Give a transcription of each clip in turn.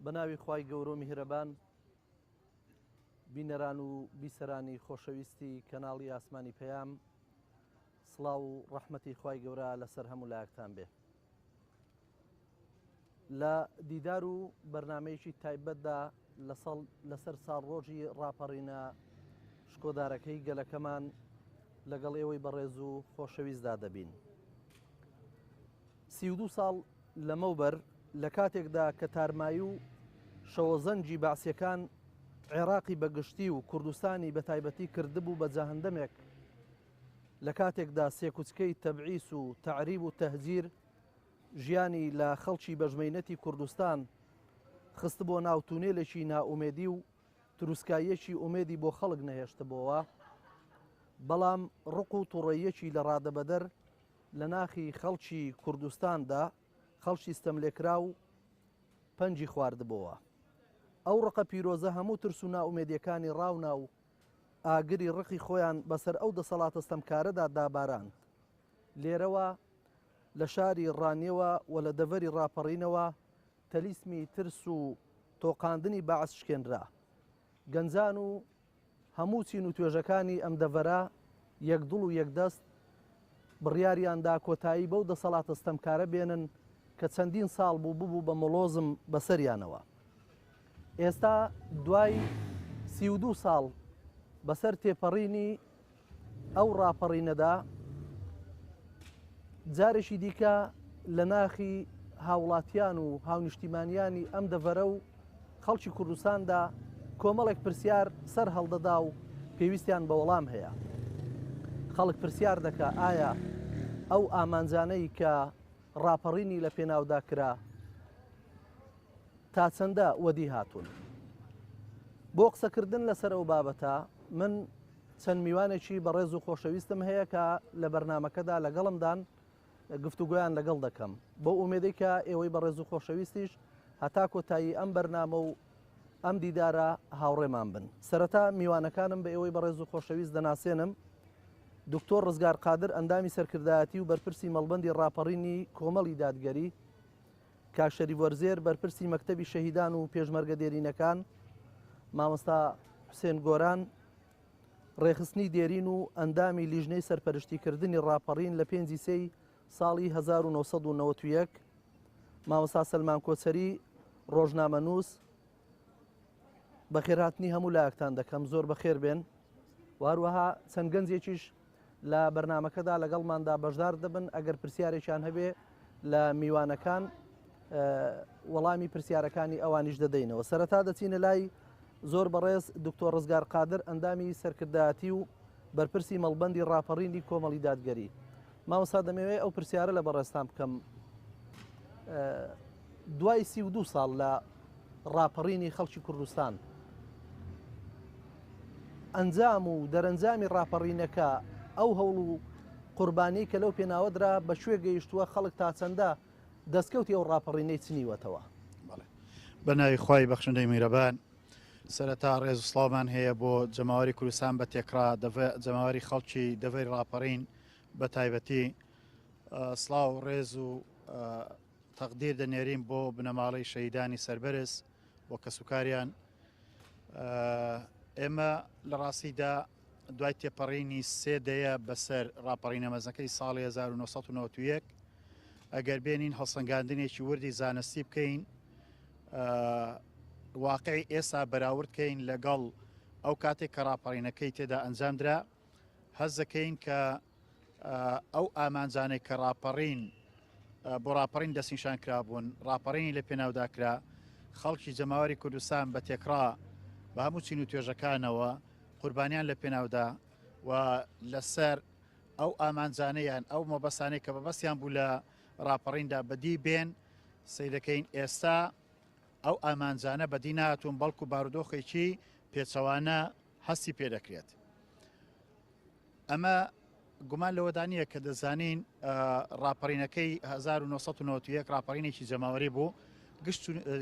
بەناوی خوای گەورە و میهرەبان بینەران و بیسەرانی خۆشەویستی کەناڵی ئاسمانی پەیام سڵاو و ڕەحمەتی خوای گەورە لەسەر هەموو لایەکتان بێ. لە دیدار و بەرنامەیەکی تایبەتدا لەسەر ساڵڕۆژی ڕاپەڕینە شکۆدارەکەی گەلەکەمان لەگەڵ ئێوەی بەڕێز و خۆشەویستدا دەبین. 32 ساڵ لەمەوبەر لە کاتێکدا کە تارمایی و شەوەزەنجی باسیەکان عێراقی بەگشتی و کوردستانی بە تایبەتی کردبوو بە جەهەندەمێک، لە کاتێکدا سێکوچکەی تەبعیس و تەعریب و تەهجیر ژیانی لە خەڵکی بەژمەینەتی کوردستان خست بۆ ناو تونێلێکی نائومێدی و تروسکاییەکی ئومێدی بۆ خەڵک نەهێشتبەوە، بەڵام ڕق و تووڕەیەکی لە ڕادەبەدەر لە ناخی خەڵکی کوردستاندا خەڵکی ستەملێکرا و پەنجی خواردبەوە. ئەو ڕقە پیرۆزە هەموو ترس و نائومێدیەکانی ڕاونا و ئاگری ڕقی خۆیان بەسەر ئەو دەسەڵاتە ستەمکارەدا داباراند. لێرەوە لە شاری ڕانیەوە و لە دەڤەری ڕاپەڕینەوە تەلیسمی ترس و تۆقاندنی بەعەس شکێنرا. گەنجان و هەموو چین و توێژەکانی ئەم دەڤەرە یەکدڵ و یەکدەست بڕیاریاندا کۆتایی بەو دەسەڵاتە ستەمکارە بێنن کە چەندین ساڵ بوو بە مۆڵۆزم بەسەریانەوە. ئێستا دوای 32 ساڵ بەسەر تێپەڕینی ئەو ڕاپەڕینەدا جارێکی دیکە لە ناخی هاوڵاتیان و هاونیشتیمانیانی ئەم دەڤەرە و خەڵکی کوردستاندا کۆمەڵێک پرسیار سەر هەڵدەدا و پێویستیان بە وەڵام هەیە. خەڵک پرسیار دەکا ئایا ئەو ئامانجانەی کە ڕاپەڕینی لە پێناودا کرا تا چەندە وەدی هاتوون. بۆ قسەکردن لەسەر ئەو بابەتە من چەند میوانێکی بەڕێز و خۆشەویستم هەیە کە لە بەرنامەکەدا لەگەڵمدان گفتوگویان لەگەڵ دەکەم، بۆ ئومێدەی کە ئێوەی بەڕێز و خۆشەویستیش هەتا کۆتایی ئەم بەرنامە و ئەم دیدارە هاوڕێمان بن. سەرەتا میوانەکانم بە ئێوەی بەڕێز و خۆشەویست دەناسێنم. دکتۆر ڕزگار قادر ئەندامی سەرکردایەتی و بەرپرسی مەڵبەندی ڕاپەڕینی کۆمەڵی دادگەری، کاک شەریف وەرزێر بەرپرسی مەکتەبی شەهیدان و پێشمەرگە دێرینەکان، مامۆستا حوسێن گۆران ڕێخستنی دێرین و ئەندامی لیژنەی سەرپەرشتیکردنی ڕاپەڕین لە 5 سەی ساڵی 1991، مامۆستا سەلمان کۆچەری ڕۆژنامەنووس. بەخێرهاتنی هەموو لایەکتان دەکەم، زۆر بەخێر بێن. واروەها چەند گەنجێکیش لە بەرنامەکەدا لەگەڵماندا بەشدار دەبن، ئەگەر پرسیارێکیان هەبێ لە میوانەکان وەڵامی پرسیارەکانی ئەوانیش دەدەینەوە. سەرەتا دەچینە لای زۆر بەڕێز دکتۆر ڕزگار قادر ئەندامی سەرکردایەتی و بەرپرسی مەڵبەندی ڕاپەڕینی کۆمەڵی دادگەری. مامۆستا دەمەوێت ئەو پرسیارە لە بەڕێستان بکەم. دوای 32 ساڵ لە ڕاپەڕینی خەڵکی کوردستان، ئەنجام و دەرەنجامی ڕاپەڕینەکە ئەو هەوڵ و قوربانی کە لەو پێناوەدرا بە شوێ گەیشتووە، خەڵک تا چەندە دەستکەوتی ئەو ڕاپەڕینەی چنیوەتەوە. بەناوی خوای بەخشندەی میرەبان، سەرەتا ڕێز و سڵاومان هەیە بۆ جەماوەری کوردستان بە تێکرا، جەماوەری خەڵکی دەڤەری ڕاپەڕین بە تایبەتی. سڵاو و ڕێز و تەقدیر دەنێرین بۆ بنەماڵەی شەهیدانی سەربەرز بۆ کەسوکاریان. ئێمە لە ڕاستیدا دوای تێپەڕینی سێ دەیە بەسەر ڕاپەڕینە مەزنەکەی ساڵی 1991 ئەگەر بێنین هەڵسەنگاندنێکی وردی زانستی بکەین، واقعی ئێستا بەراوردکەین لەگەڵ ئەو کاتێک کە ڕاپەڕینەکەی تێدا ئەنجامدرا، هەز دەکەین کە ئەو ئامانجانەی کە ڕاپەڕین بۆ ڕاپەڕین دەستنیشان کرابوون، ڕاپەڕینی لە پێناوداکرا، خەڵکی جەماوەری کوردستان بە تێکرا بە هەموو چین و توێژەکانەوە قوربانیان لە پێناودا و لەسەر ئەو ئامانجانەیان ئەو مەبەستانەی کە بەبەستیان بوو لە ڕاپەڕیندا بەدی بێن، سەی دەکەین ئێستا ئەو ئامانجانە بەدی نهاتوون، بەڵکو بارودۆخێکی پێچەوانە هەستی پێ دەکرێت. ئەمە گومان لەوەدانیە کە دەزانین ڕاپەڕینەکەی 1991 ڕاپەڕینێکی جەماوەری بوو،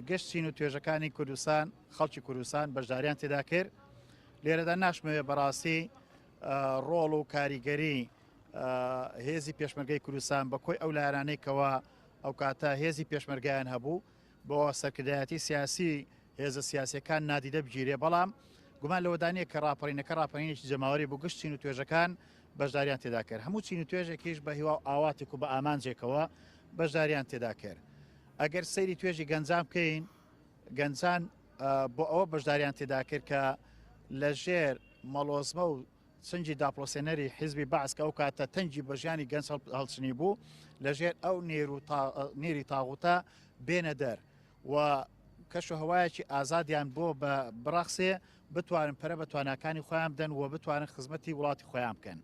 گەشت چین و توێژەکانی کوردستان، خەڵکی کوردستان بەشداریان تێدا کرد. لێرەدا ناشمەوێت بەڕاستی ڕۆڵ و کاریگەری هێزی پێشمەرگەی کوردستان بە کۆی ئەو لایەنانەی کەەوە ئەو کاتە هێزی پێشمەرگیان هەبوو بۆ سەرکردایەتی سیاسی هێزە سیاسیەکان نادیدە بگیرێ بەڵام گومان لەوەدانەیە کە ڕاپەڕینەکە ڕاپەڕینێکی جەماوەری بۆ گشت چین و توێژەکان بەشداریان تێدا کرد هەموو چین و توێژێکیش بە هیوا ئاواتێک و بە ئامانجێکەوە بەشداریان تێدا کرد ئەگەر سەیری توێژی گەنجان بکەین گەنجان بۆ ئەوە بەشداریان تێدا کرد کە لەژێر مەڵۆزمە و سنجی داپلۆسێنەری حیزبی بەعس کە ئەو کاتە تەنجی بەژیانی گەنج هەڵچنی بوو لەژێر ئەو نێری تاغوتە بێنە دەر و کەش و هەوایەکی ئازادیان بۆ بە بڕاخسێ بتوانن پەرە بە تواناکانی خۆیان بدەن و بتوانن خزمەتی وڵاتی خۆیان بکەن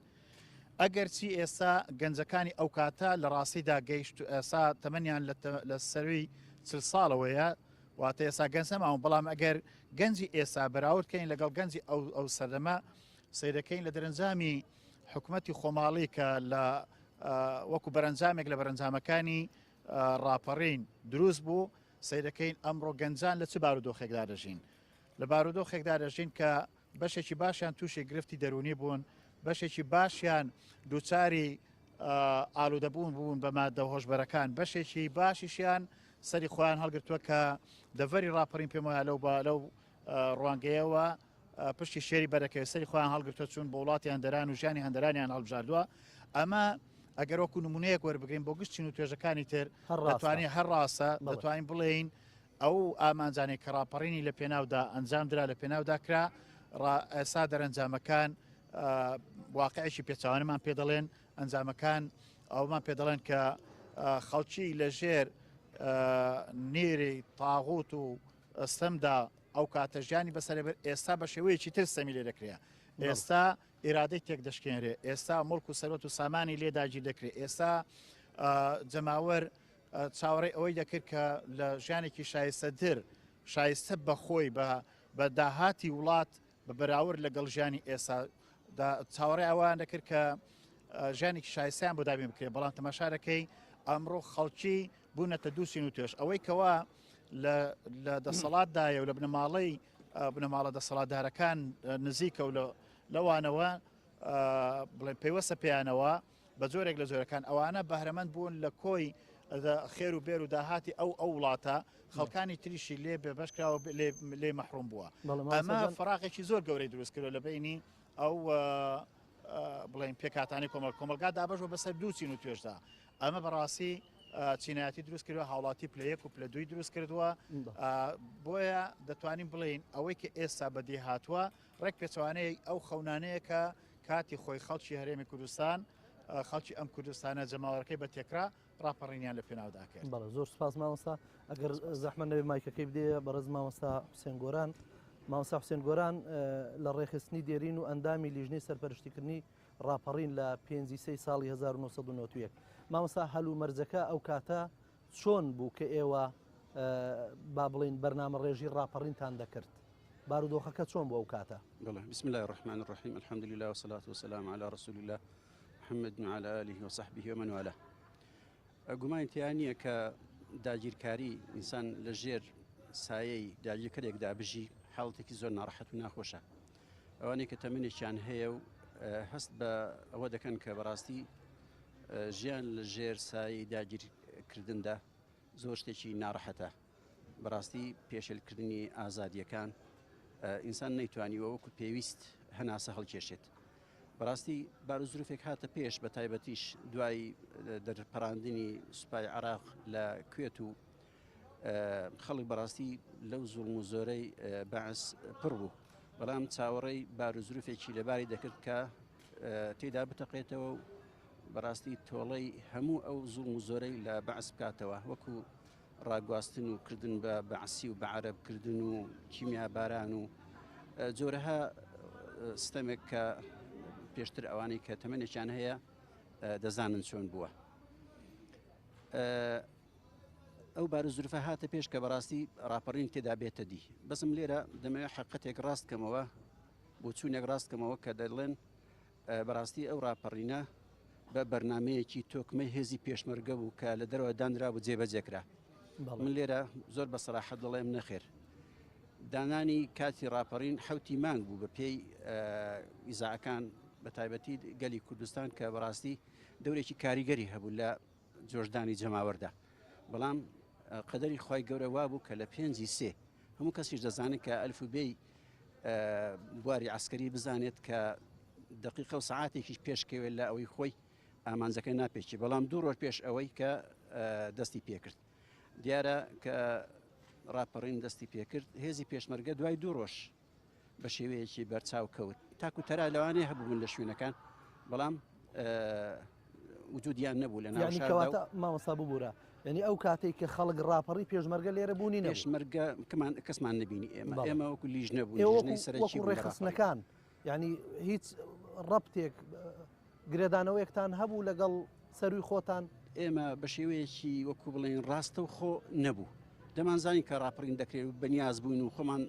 ئەگەر چی ئێستا گەنجەکانی ئەو کاتە لە ڕاستیدا گەیشت ئێستا تەمەنیان لە سەروی 40 ساڵەوەیە واتە ئێستا گەنج نەماون بەڵام ئەگەر گەنجی ئێستا بەراوردکەین لەگەڵ گەنجی ئەو سەردەمە سیرەکەین لە دەرەنجامی حکوومەتی خۆماڵی کە لە وەکو بەرەنجامێک لە بەرەنجامەکانی ڕاپەڕین دروست بوو سیرەکەین ئەمڕۆ گەنجان لە چ بارودۆخێکدا دەژین لە بارودۆخێکدا دەژین کە بەشێکی باشیان تووشی گرفتی دەرونی بوون بەشێکی باشیان دووچاری ئالوودەبوون بوون بە مادە هۆشبەرەکان بەشێکی باشیشیان سەری خۆیان هەڵگرتووە کە دەڤەری ڕاپەڕین پێم وایە لەو ڕوانگەیەوە پشتی شێری بەرەکەوێت سەری خۆیان هەڵگرتووە چوون بە وڵاتی هەندەران و ژیانی هەندەرانیان هەڵبژاردووە ئەمە ئەگەر وەکو نمونەیەک وەربگرین بۆ گشت چین و توێژەکانی تر دەتوانین هەر ڕاستە دەتوانین بڵێین ئەو ئامانجانێک کە ڕاپەڕینی لە پێناودا ئەنجامدرا لە پێناودا کرا ئێستا دەرەنجامەکان واقعیشی پێچوانەمان پێ دەڵێن ئەنجامەکان ئەومان پێ دەڵێن کە خەڵکی لەژێر نێری تاغوت و ئەستەمدا ئەو کاتە ژیانی بەسەر ئێستا بە شێوەیەکی تر سەمی لێ دەکرێت ئێستا ئێرادەی تێک دەشکێنرێ ئێستا مڵک و سەرۆت و سامانی لێداگیر دەکرێت ئێستا جەماوەر چاوەڕێی ئەوەی دەکرد کە لە ژیانێکی شایستەتر شایستە بەخۆی بە داهاتی وڵات بە بەراورد لەگەڵ ژیانی ئێستا چاوەڕێ ئەوان دەکرد کە ژیانێکی شایستیان بۆ دابین بکرێت بەڵام تەماشارەکەی ئەمڕۆ خەڵکی بوونەتە دووسین و توێش ئەوەی کەوا لە دەسەڵاتدایە و لە بنەماڵە دەسەڵاتدارەکان نزیکە و لەوانەوە بڵێن پێوەستە پێیانەوە بە جۆرێک لە جۆرەکان ئەوانە بەهرەمەند بوون لە کۆی خێر و بێر و داهاتی ئەو وڵاتە خەڵکانی تریشی لێ بێبەشکراوە لێ مەحروم بووە ئەمە فراقێکی زۆر گەورەی دروست کردو لە بینی ئەو بڵێن پێکاتانی کۆمەلگا دابەژەوە بەسەر دوو چین و توێژدا ئەمە بەڕاستی چینایەتی دروست کردووە هاوڵاتی پلەیەک و پلە دوی دروست کردووە بۆیە دەتوانین بڵین ئەوەی کە ئێستا بەدی هاتووە ڕێک پێچوانەیە ئەو خەونانەیە کە کاتی خۆی خەڵکی هەرێمی کوردستان خەڵکی ئەم کوردستانە جەماوەڕەکەی بە تێکرا ڕاپەڕینیان لە پێناودا کرد. بەڵێ زۆر سپاس مامۆستا ئەگەر زەحمەت نەبێ مایکەکەی بدێ بەڕێز مامۆستا حوسێن گۆران مامۆستا حوسێن گۆران لە ڕێخستنی دێرین و ئەندامی لیژنەی سەرپەرشتیکردنی ڕاپەڕین لە 5 ساڵی 1991 مامۆستا هەلو مەرجەکە ئەو کاتە چۆن بوو کە ئێوە با بڵین بەرنامە ڕێژی ڕاپەڕینتان دەکرد بارودۆخەکە چۆن بۆ ئەو کاتە؟ بسم الله الرحمن الرحيم الحمد لله والصلاة والسلام على رسول الله محمد وعلى آله وصحبه ومن والاه گومانتیانە کە داگیرکاری ئینسان لە ژێر سایەی داگیرکەرێکدا بژی حاڵەتێکی زۆر ناڕەحەت و ناخۆشە ئەوانەی کە تەمەنێکیان هەیە و هەست بە ئەوە دەکەن کە بەڕاستی ژیان لە ژێر سایەی داگیرکردندا زۆر شتێکی ناڕەحەتە بەڕاستی پێشێلکردنی ئازادیەکان ئینسان نەیتوانیوە وەکو پێویست هەناسە هەڵکێشێت بەڕاستی بارودۆخێک هاتە پێش بە تایبەتیش دوای دەرپەڕاندنی سوپای عێراق لە کوێت و خەڵک بەڕاستی لەو زوڵم و زۆرەی بەعس پڕ بوو بەڵام چاوەڕێی بارودۆخێکی لەباری دەکرد کە تێدا بتەقێتەوە و بەڕاستی تۆڵەی هەموو ئەو زوڵم و زۆرەی لە بەعس بکاتەوە وەکو ڕاگواستن و کردن بە بەعسی و بە عەرەبکردن و کیمیا باران و جۆرەها ستەمێک کە پێشتر ئەوانەی کە تەمەنێکیان هەیە دەزانن چۆن بووە ئەو بارودۆخە هاتە پێش کە بەڕاستی ڕاپەڕین تێدا بێتە دی بەسم لێرە دەمەوێت حەقەتێک ڕاستکەمەوە بۆ چوونێک ڕاستکەمەوە کە دەڵێن بەڕاستی ئەو ڕاپەڕینە بە بەرنمەیەکی تۆکمەی هێزی پێشمەرگە بوو کە لە دەرەوە دانرا بوو جێبەجێکرا من لێرە زۆر بە سەراحەت دەڵێم نەخێر دانانی کاتی ڕاپەڕین حوتی مانگ بوو بە پێی ئیزاعەکان بە تایبەتی گەلی کوردستان کە بەڕاستی دەورێکی کاریگەری هەبوو لە جۆشدانی جەماوەردا بەڵام قەدەری خی گەورە وابوو کە لە 5 هەموو کەسیش دەزانێت کە ئەلفوبێی بواری عسکەری بزانێت کە دقیقە و سعاتێکیش پێشکەوێت لە ئەوەی خۆی ئامانجەکە ناپێکی بەڵام 2 ڕۆژ پێش ئەوەی کە دەستی پێکرد دیارە کە ڕاپەڕین دەستی پێکرد هێزی پێشمەرگە دوای 2 ڕۆژ بە شێوەیەکی بەرچاو کەوت تاکو تەرا لەوانەیە هەبوون لە شوێنەکان بەڵام وجودیان نەبوو لە ناو کەواتە مامۆستا ببوورە یعنی ئەو کاتێک کە خەڵک ڕاپەڕی پێشمەرگە لێرە بوونی پێشمەرگە کەسمان نبینی ئێمە وەکو لیژ نەبوو وەکو ڕێخستنەکان یعنی هیچ ڕەبتێک گرێدانەوەیەکتان هەبوو لەگەڵ سەروی خۆتان ئێمە بە شێوەیەکی وەکو بڵێن ڕاستە و خۆ نەبوو دەمانزانی کە ڕاپەڕین دەکرێت بەنیاز بووین و خۆمان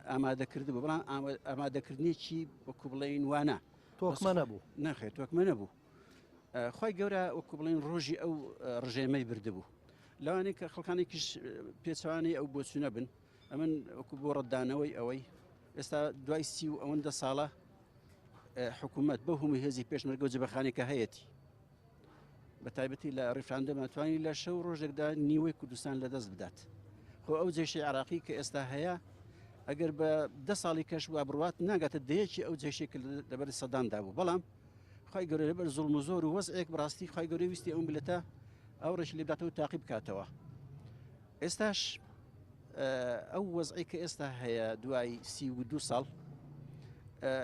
ئامادەکرد بوو بەڵام ئامادەکردنیی وەکو بڵێن وانە تۆکمە نەبوو نەخێت تۆکمە نەبوو خی گەورە وەکو بڵێن ڕۆژی ئەو ڕژێمەی بردبوو لەوانەیە کە خەڵکانێکیش پێچوانەی ئەو بۆچوونە بن ئەمن وەکو بۆ ڕەتدانەوەی ئەوەی ئێستا دوای 30 و ئەوەندە ساڵە حکوومەت بە هەموو هێزی پێشمەرگە و جبەخانێکە هەیەی بە تایبەتی لە ڕیفراندەم ئەتوانی لە شەو ڕۆژێکدا نیوەی کوردستان لەدەست بدات خۆ ئەو جێشی عراقی کە ئێستا هەیە ئەگەر بە 10 ساڵی کەش وا بڕوات ناگاتە دەیەکی ئەو جێشێک لەبەر سەداندا بوو بەڵام خی گەورە لەبەر زوڵم و زۆر و وەزعێک بڕاستی خی گەورەی ویستی ئەو ملەتە ئەو ڕێژ لێبداتەوە تاقی بکاتەوە ئێستاش ئەو وەزعی کە ئێستا هەیە دوای 32 ساڵ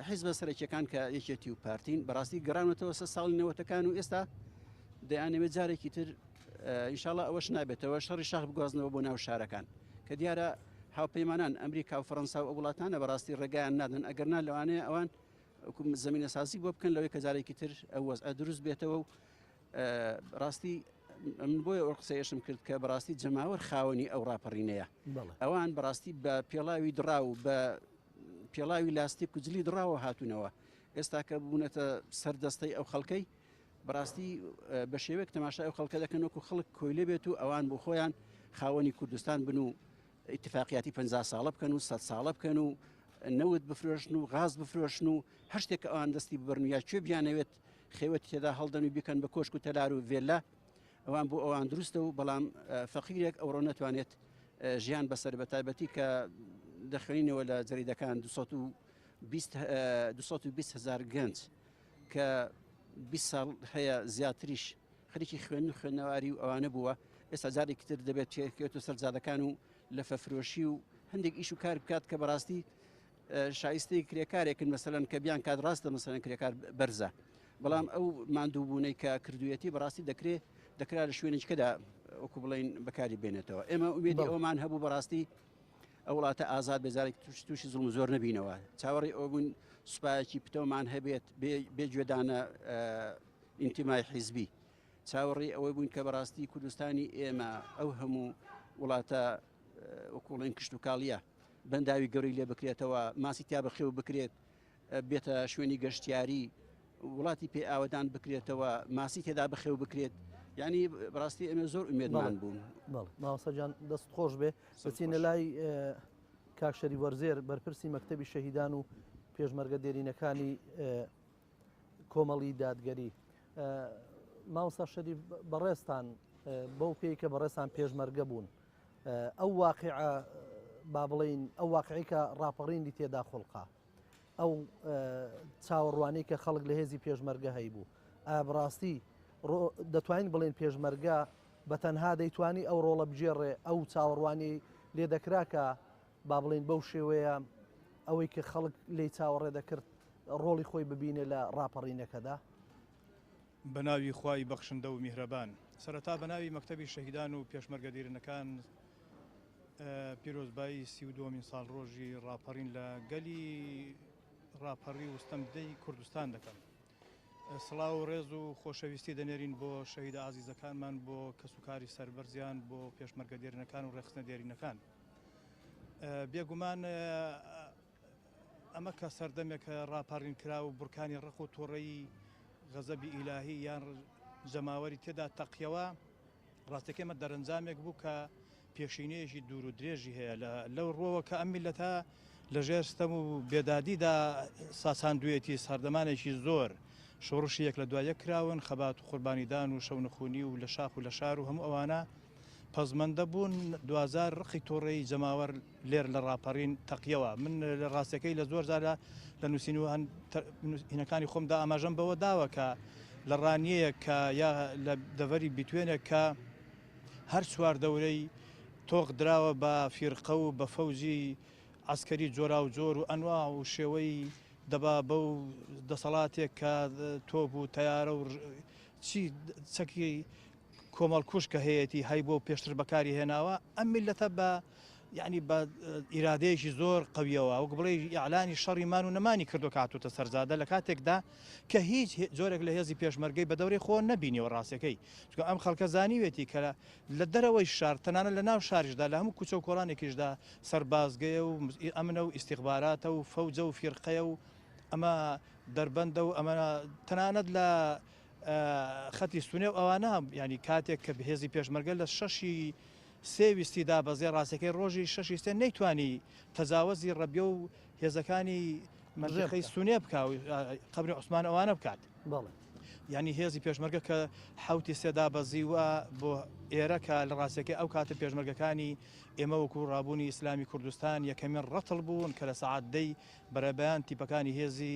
حیزبە سەرەکیەکان کە یەکێتی و پارتین بەڕاستی گەڕانەوە 3 ساڵی نەوەتەکان و ئێستا دەیانەوێت جارێکی تر ئینشاءڵڵا ئەوەش نابێتەوە شەڕی شاخ بگوازنەوە بۆ ناو شارەکان کە دیارە هاوپەیمانان ئەمریکا و فەڕەنسا و وڵاتانە بەڕاستی ڕێگایان نادن ئەگەرنا لەوانەیە ئەوان زمینە سازی بۆ بکەن لەوەی کە جارێکی تر ئەو وەزع دروست بێتەوە و ڕاستی من بۆیە ئەو قسەیەشم کرد کە بەڕاستی جەماوەر خاوەنی ئەو ڕاپەڕینەیە ئەوان بەڕاستی بە پێڵاوی دراو بە پێڵاوی لاستیک و جلی دراوە هاتوونەوە ئێستا کە بوونەتە سەردەستەی ئەو خەڵکەی بەڕاستی بە شێوەیەک تەماشای ئەو خەڵکە دەکەن وەکو خەڵک کۆیلە بێت و ئەوان بۆ خۆیان خاوەنی کوردستان بن و ئیتفاقیاتی 50 ساڵە بکەن و 100 ساڵە بکەن و نەوت بفرۆشن و غاز بفرۆشن و هەر شتێک ئەوان دەستی ببرن یا کوێ بیانەوێت خێوەتی تێدا هەڵدەن و بیکەن بە کۆشک و تەلار و vێلا ئەوان بۆ ئەوان دروستە و بەڵام فەقیرێک ئەوڕۆ نەتوانێت ژیان بەسەر بە تایبەتی کە دەخوێنینەوە لە جەریدەکان 220,000 گەنج کە 20 ساڵ هەیە زیاتریش خەریکی خوێن و خوێندنەواری و ئەوانە بووە ئێستا جارێکی تر دەبێت چێکێت و سەرجادەکان و لە فەفرۆشی و هەندێک ئیش و کار بکات کە بەڕاستی شایستەی کرێکارێکن مەسەلەن کە بیان کات ڕاستە مەسەلەن کرێکار بەرزە بەڵام ئەو ماندووبوونەی کە کردوەتی بەڕاستی دەکرا لە شوێنێکەدا وەکو بڵین بەکاری بێنێتەوە ئێمە ئومێدی ئەومان هەبوو بەڕاستی ئەو وڵاتە ئازاد بێزارێک تووشی زوڵم زۆر نبینەوە چاوەڕی ئەو بوون سوپایەکی پتەومان هەبێت بێگوێدانە ئینتیمای حیزبی چاوەڕی ئەوەی بوون کە بەڕاستی کوردستانی ئێمە ئەو هەموو وڵاتە وەکوڵێن کشت و کاڵیە بەنداوی گەوری لێ بکرێتەوە ماسی تیا بەخێو بکرێت بێتە شوێنی گەشتیاری وڵاتی پێ ئاوەدان بکرێتەوە ماسی تێدا بەخێو بکرێت یعنی بەڕاستی ئەمە زۆر ئومێدمان بوون ماوەسەجان دەست خۆش بێ بچینە لای کاکشەری وەرزێر بەرپرسی مەکتەبی شەهیدان و پێشمەرگە دێرینەکانی کۆمەڵی دادگەری ماوەستا شەریف بەڕێستان بەو پێی کە بەڕێستان پێشمەرگە بوون ئەو واقعە با بڵین ئەو واقعی کە ڕاپەڕینی تێدا خوڵقا ئەو چاوەڕوانی کە خەڵک لە هێزی پێشمەرگە هەیبوو بڕاستی دەتوانین بڵێن پێشمەرگە بە تەنها دەیتوانی ئەو ڕۆڵە بجێڕێ ئەو چاوەڕوانی لێ دەکرا کە با بڵین بەو شێوەیە ئەوەی کە خەڵک لی چاوەڕێ دەکرد ڕۆڵی خۆی ببینێ لە ڕاپەڕینەکەدا بە ناوی خوای بەخشندە و میهرەبان سەرەتا بە ناوی مەکتەبی شەهیدان و پێشمەرگە دیرینەکان پیرۆزبایی 32مین ساڵ ڕۆژی ڕاپەڕین لە گەلی ڕاپەڕی وستەمدەی کوردستان دەکەم سڵاو و ڕێز و خۆشەویستی دەنێرین بۆ شەهیدە ئازیزەکانمان بۆ کەسوکاری سەربەرزیان بۆ پێشمەرگە دیرینەکان و ڕێخستنە دیرینەکان بێگومان ئەمە کە سەردەمێکە ڕاپەڕین کرا و بورکانی ڕق و تۆڕەی غەزەبی ئیلاهی یان جەماوەری تێدا تەقیەوە ڕاستەکەمە دەرەنجامێک بوو کە پێشینەیەکی دوور و درێژی هەیە لەو ڕۆوە کە ئەم میلەتە لە ژێرستەم و بێدادیدا ساساندوێتی سەردەمانێکی زۆر شۆڕشی یەک لە دوایە کراون خەبات و قوربانیدان و شەونەخوونی و لە شاخ و لە شار و هەموو ئەوانە پەزمەندە بوون 2000 ڕقی تۆڕەی جەماوەەر لێر لە ڕاپەڕین تەقیەوە من لە ڕاستەکەی لە زۆر زارە لە نووسین و هینەکانی خۆمدا ئاماژەم بەوە داوە کە لە ڕانیەیە کە یا لە دەڤەری بیتوێنێک کە هەر سوار دەورەی تۆق دراوە بە فیرقە و بە فەوزی عسکەری جۆرا و جۆر و ئەنوا و شێوەی دەبا بەو دەسەڵاتێک کە تۆپ و تەیارە و چی چەکی کۆمەڵ کوش کە هەیەی هەی بۆ پێشتر بەکاری هێناوە ئەم میلەتە بە یعنی بە ئیرادەیەکی زۆر قویەوە وەک بڵێ ئیعلانی شەڕیمان و نەمانی کردو کاتوتە سەرزادە لە کاتێکدا کە هیچ زۆرێک لە هێزی پێشمەرگەی بە دەوری خۆ نەبینیەوە ڕاستەکەی چکە ئەم خەڵکە زانیوێتی کە لە دەرەوەی شار تەنانە لە ناو شاریشدا لە هەموو کوچە و کۆڵانێکیشدا سەربازگەیە و ئەمنە و ئیستیخباراتە و فەوجە و فیرقەیە و ئەمە دەربەندە و ئەمە تەنانەت لە خەتی سونێ و ئەوانە ینی کاتێک کە هێزی پێشمەرگە لە شەشی سێویستی دابەزێ ڕاستەکەی ڕۆژی شەشی سێ نەیتوانی تەجاوەزی ڕەبیە و هێزەکانی مەرجەکەی سونێ بکە و قەبری عوسمان ئەوانە بکات ینی هێزی پێشمەرگە کە حوتی سێدا بەزیوە بۆ ئێرە کە لە ڕاستەکەی ئەو کاتە پێشمەرگەکانی ئێمە وەکو ڕابوونی ئیسلامی کوردستان یەکەمین ڕەتڵ بوون کە لە سەعات دەی بەرەبەیان تیپەکانی هێزی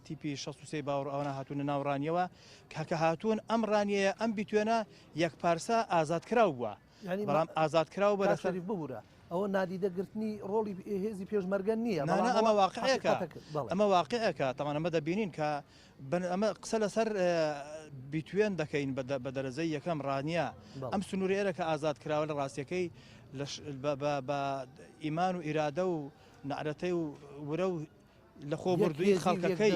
تیپی 63 باوەڕ ئەوانە هاتوونە ناوڕانیەوە کە هاتوون ئەم ڕانیەیە ئەم بیتوێنە یەک پارسا ئازادکراو بووە بەڵام ئازادکراو بە شەریف ببوورە ئەوە نادیدەگرتنی ڕۆڵی هێزی پێشمەرگەن نییە ئەمە واقعەکە ئەمە واقعەکە تەمان ئەمە دەبینین کە ئەمە قسە لەسەر بیتوێن دەکەین بە دەرەزەی یەکەم ڕانیە ئەم سنوورێرە کە ئازادکراوە لە ڕاستیەکەی بە ئیمان و ئیرادە و نعرەتەی و ورە و لە خۆبردووی خەڵکەکەی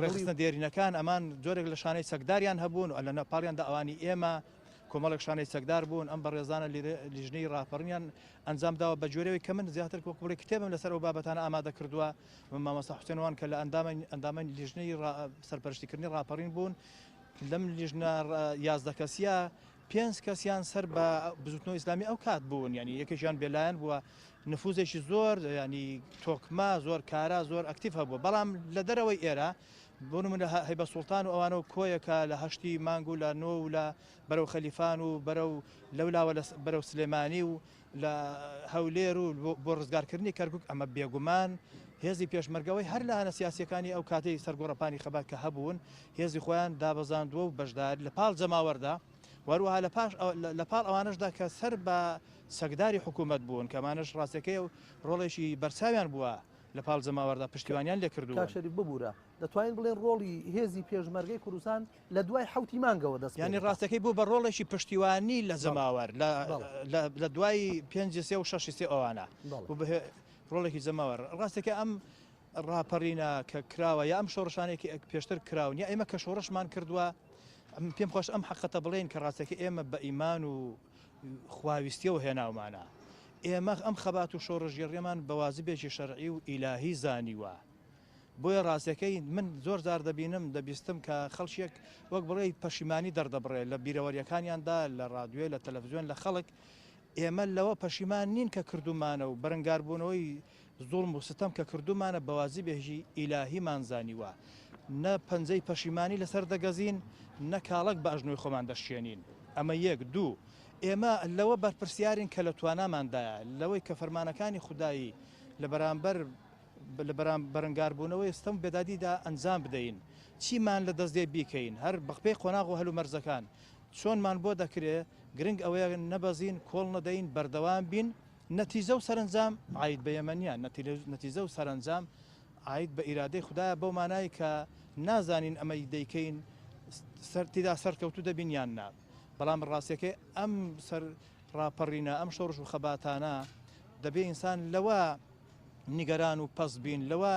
ڕێخستنە دێرینەکان ئەمان جۆرێک لە شانەی سەگداریان هەبوون و لە نەپاڵیاندا ئەوانی ئێمە کۆمەڵێک شانەی سەگدار بوون ئەم بەڕێزانە لیژنەی ڕاپەڕنیان ئەنجامداوە بە جۆرەوەی کە من زیاتر کۆکڵی کتێبم لەسەر ئەو بابەتانە ئامادە کردووە مامۆستا حوسێنوان کە لە ئەندامە لیژنەی سەرپەرشتیکردنی ڕاپەڕین بوون لەم لیژنە 11 کەسیە 5 کەسیان سەر بە بزوتنەوەی ئیسلامی ئەو کات بوون ینی یەکێکیان بێلایەن بووە نفوزێکی زۆر ینی تۆکما زۆر کارا زۆر ئەکتیف هەبووە بەڵام لە دەرەوەی ئێرە بۆ نمونە هەیبە سوڵتان و ئەوانە و کۆیەکە لە هەشتی مانگ و لە نۆ و لە بەرەو خەلیفان و بەرەو لەولاوە بەرەو سلێمانی و لە هەولێر و بۆ ڕزگارکردنی کەرکک ئەمە بێگومان هێزی پێشمەرگەوەی هەر لە هەنەسیاسیەکانی ئەو کاتەی سەرگۆڕەپانی خەبات کە هەبوون هێزی خۆیان دابەزاندووە و بەشدار لە پاڵ جەماوەردا وەروەها لە پاڵ ئەوانشدا کە سەر بە سەگداری حکوومەت بوون کەمانش ڕاستەکەی و ڕۆڵێکی بەرچاویان بووە لە پاڵ جەماوەردا پشتیوانیان لێ کردووە کاشەری ببوورە دەتوانین بڵێن ڕۆڵی هێزی پێشمەرگەی کوردستان لە دوای حوتی مانگەوە دەست ینی ڕاستەکەی بوو بە ڕۆڵێکی پشتیوانی لە جەماوەر لە دوای 5 و 6 ئەوانە ڕۆڵێکی جەماوەر ڕاستەکە ئەم ڕاپەڕینە کە کراوە یا ئەم شۆڕشانێکی پێشتر کراون یا ئێمە کە شۆڕشمان کردووە پێم خۆش ئەم حقەتە بڵێن کە ڕاستەکە ئێمە بە ئیمان و خواویستیەوە هێناومانە ئێمە ئەم خەبات و شۆڕژێڕێمان بەوازبێکی شەرعی و ئیلاهی زانیوە بۆیە ڕاستەکەی من زۆر زار دەبینم دەبیستم کە خەڵکێک وەک بڵێ پەشیمانی دەردەبڕێ لە بیرەوەریەکانیاندا لە ڕادیۆ لە تەلەڤیزیۆن لە خەڵک ئێمە لەوە پەشیمان نین کە کردومانە و بەرەنگاربوونەوەی زوڵم و ستەم کە کردومانە بەوازبێژی ئیلاهیمان زانیوە نە پەنجەی پەشیمانی لەسەر دەگەزین نە کاڵک بە ئەژنۆی خۆمان دەشێنین ئەمە یەک دوو ئێمە لەوە بەرپرسیارین کە لە تواناماندایە لەوەی کە فەرمانەکانی خودایی لە بەرامبەر بەرەنگاربوونەوەی ستەم بێدادیدا ئەنجام بدەین چیمان لە دەستێ بیکەین هەر بەخپەی قۆناغ و هەلو مەرزەکان چۆنمان بۆ دەکرێ گرنگ ئەوەیە نەبەزین کۆڵ نەدەین بەردەوام بین نەتیجە و سەرنجام عید بە یەمەنیان نەتیجە و سەرنجام عید بە ئیرادەی خوددایە بەو مانای کە نازانین ئەمەی دەیکەین تیدا سەرکەوتو دەبینیان نا بەڵام ڕاستیەکەی ئەم سەر ڕاپەڕینە ئەم شۆڕش و خەباتانە دەبێ ئینسان لەوە نیگەران و پەس بین لەوە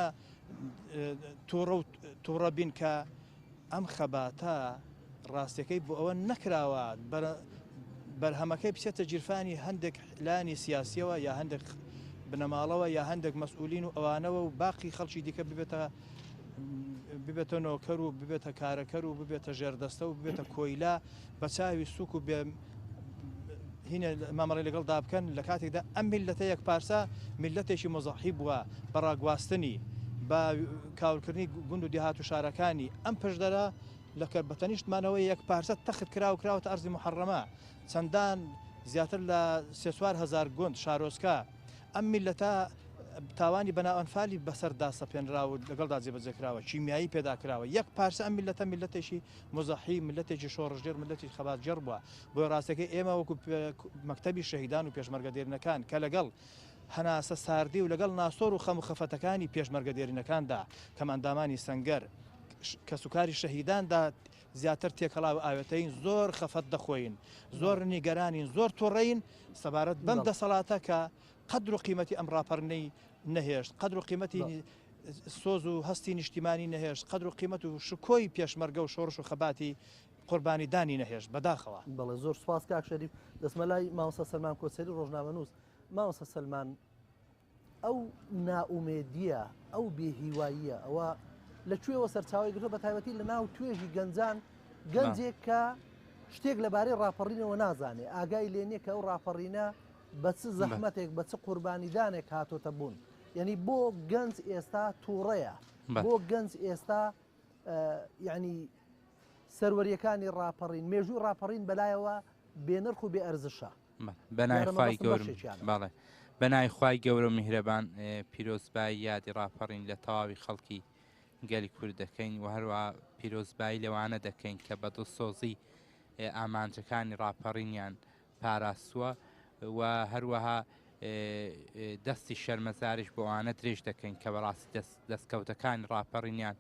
تووڕە بین کە ئەم خەباتە ڕاستیەکەی بۆ ئەوە نەکراوە بەرهەمەکەی بچێتە جیرفانی هەندێک لانی سیاسیەوە یا هەندێک بنەماڵەوە یا هەندێک مەسئولین و ئەوانەوە و باقی خەڵکی دیکە ببێتە نۆکەر و ببێتە کارەکەر و ببێتە ژێردەستە و ببێتە کۆیلا بە چاوی سوک و هینە مامەڕی لەگەڵ دابکەن لە کاتێکدا ئەم میلەتە یەک پارسا میلەتێکی مۆزەحی بووە بەڕاگواستنی بە کاولکردنی گوند و دیهات و شارەکانی ئەم پشدەرە لە بەتەنیشتمانەوەی یەک پارسە تەخت کراوە کراوەتە ئەرزی محەڕەمە چەندان زیاتر لە 3,000 گوند شارۆچکە ئەم میلەتە تاوانی بەناوەنفالی بەسەردا سەپێنراوە و لەگەڵدا جێبەجێکراوە چیمیایی پێداکراوە یەک پارچە ئەم میلەتە میلەتێکی مزەحی ملەتێکی شۆڕژێر ملەتی خەباتجێر بووە بۆ ڕاستەکەی ئێمە وەکو مەکتەبی شەهیدان و پێشمەرگەدێرینەکان کە لەگەڵ هەناسە ساردی و لەگەڵ ناسۆر و خەم و خەفەتەکانی پێشمەرگەدێرینەکاندا کەماندامانی سەنگەر کە سوکاری شەهیداندا زیاتر تێکەڵاو ئاوێتەین زۆر خەفەت دەخۆین زۆر نیگەرانین زۆر تووڕین سەبارەت بەم دەسەڵاتە کە قدر و قیمەتی ئەم ڕاپەرنەی نەهێشت قدر و قیمەتی سۆز و هەستی نیشتیمانی نەهێشت قدر و قیمەت و شکۆی پێشمەرگە و شۆڕش و خەباتی قوربانی دانی نەهێشت بەداخەوە. بەڵێ زۆر سپاس کاک شەریف دەسمە لای مامۆستا سەلمان کۆچەری ڕۆژنامەنووس. مامۆستا سەلمان ئەو نائومێدیە ئەو بێهیواییە ئەوە لەکوێوە سەرچاوی گرتووە بە تایبەتی لە ناو توێژی گەنجان گەنجێک کە شتێک لەبارەی ڕاپەڕینەوە نازانێ ئاگای لێ نییە کە ئەو ڕاپەڕینە بە چ زەحمەتێک بە چ قوربانیدانێک هاتۆتە بوون یعنی بۆ گەنج ئێستا تووڕەیە بۆ گەنج ئێستا یعنی سەروەریەکانی ڕاپەڕین مێژووی ڕاپەڕین بەلایەوە بێنرخ و بێ ئەرزشە بەنای گەورم باڵێ بەنای خوای گەورە و میهرەبان پیرۆزبایی یادی ڕاپەڕین لە تەواوی خەڵکی گەلی کورد دەکەین و هەروە پیرۆزبایی لەوانە دەکەین کە بە دڵسۆزی ئامانجەکانی ڕاپەڕینیان پاراستووە و هەروەها دەستی شەرمەزاریش بۆوانە درێژ دەکەین کە بەڕاستی دەستکەوتەکانی ڕاپەڕینیان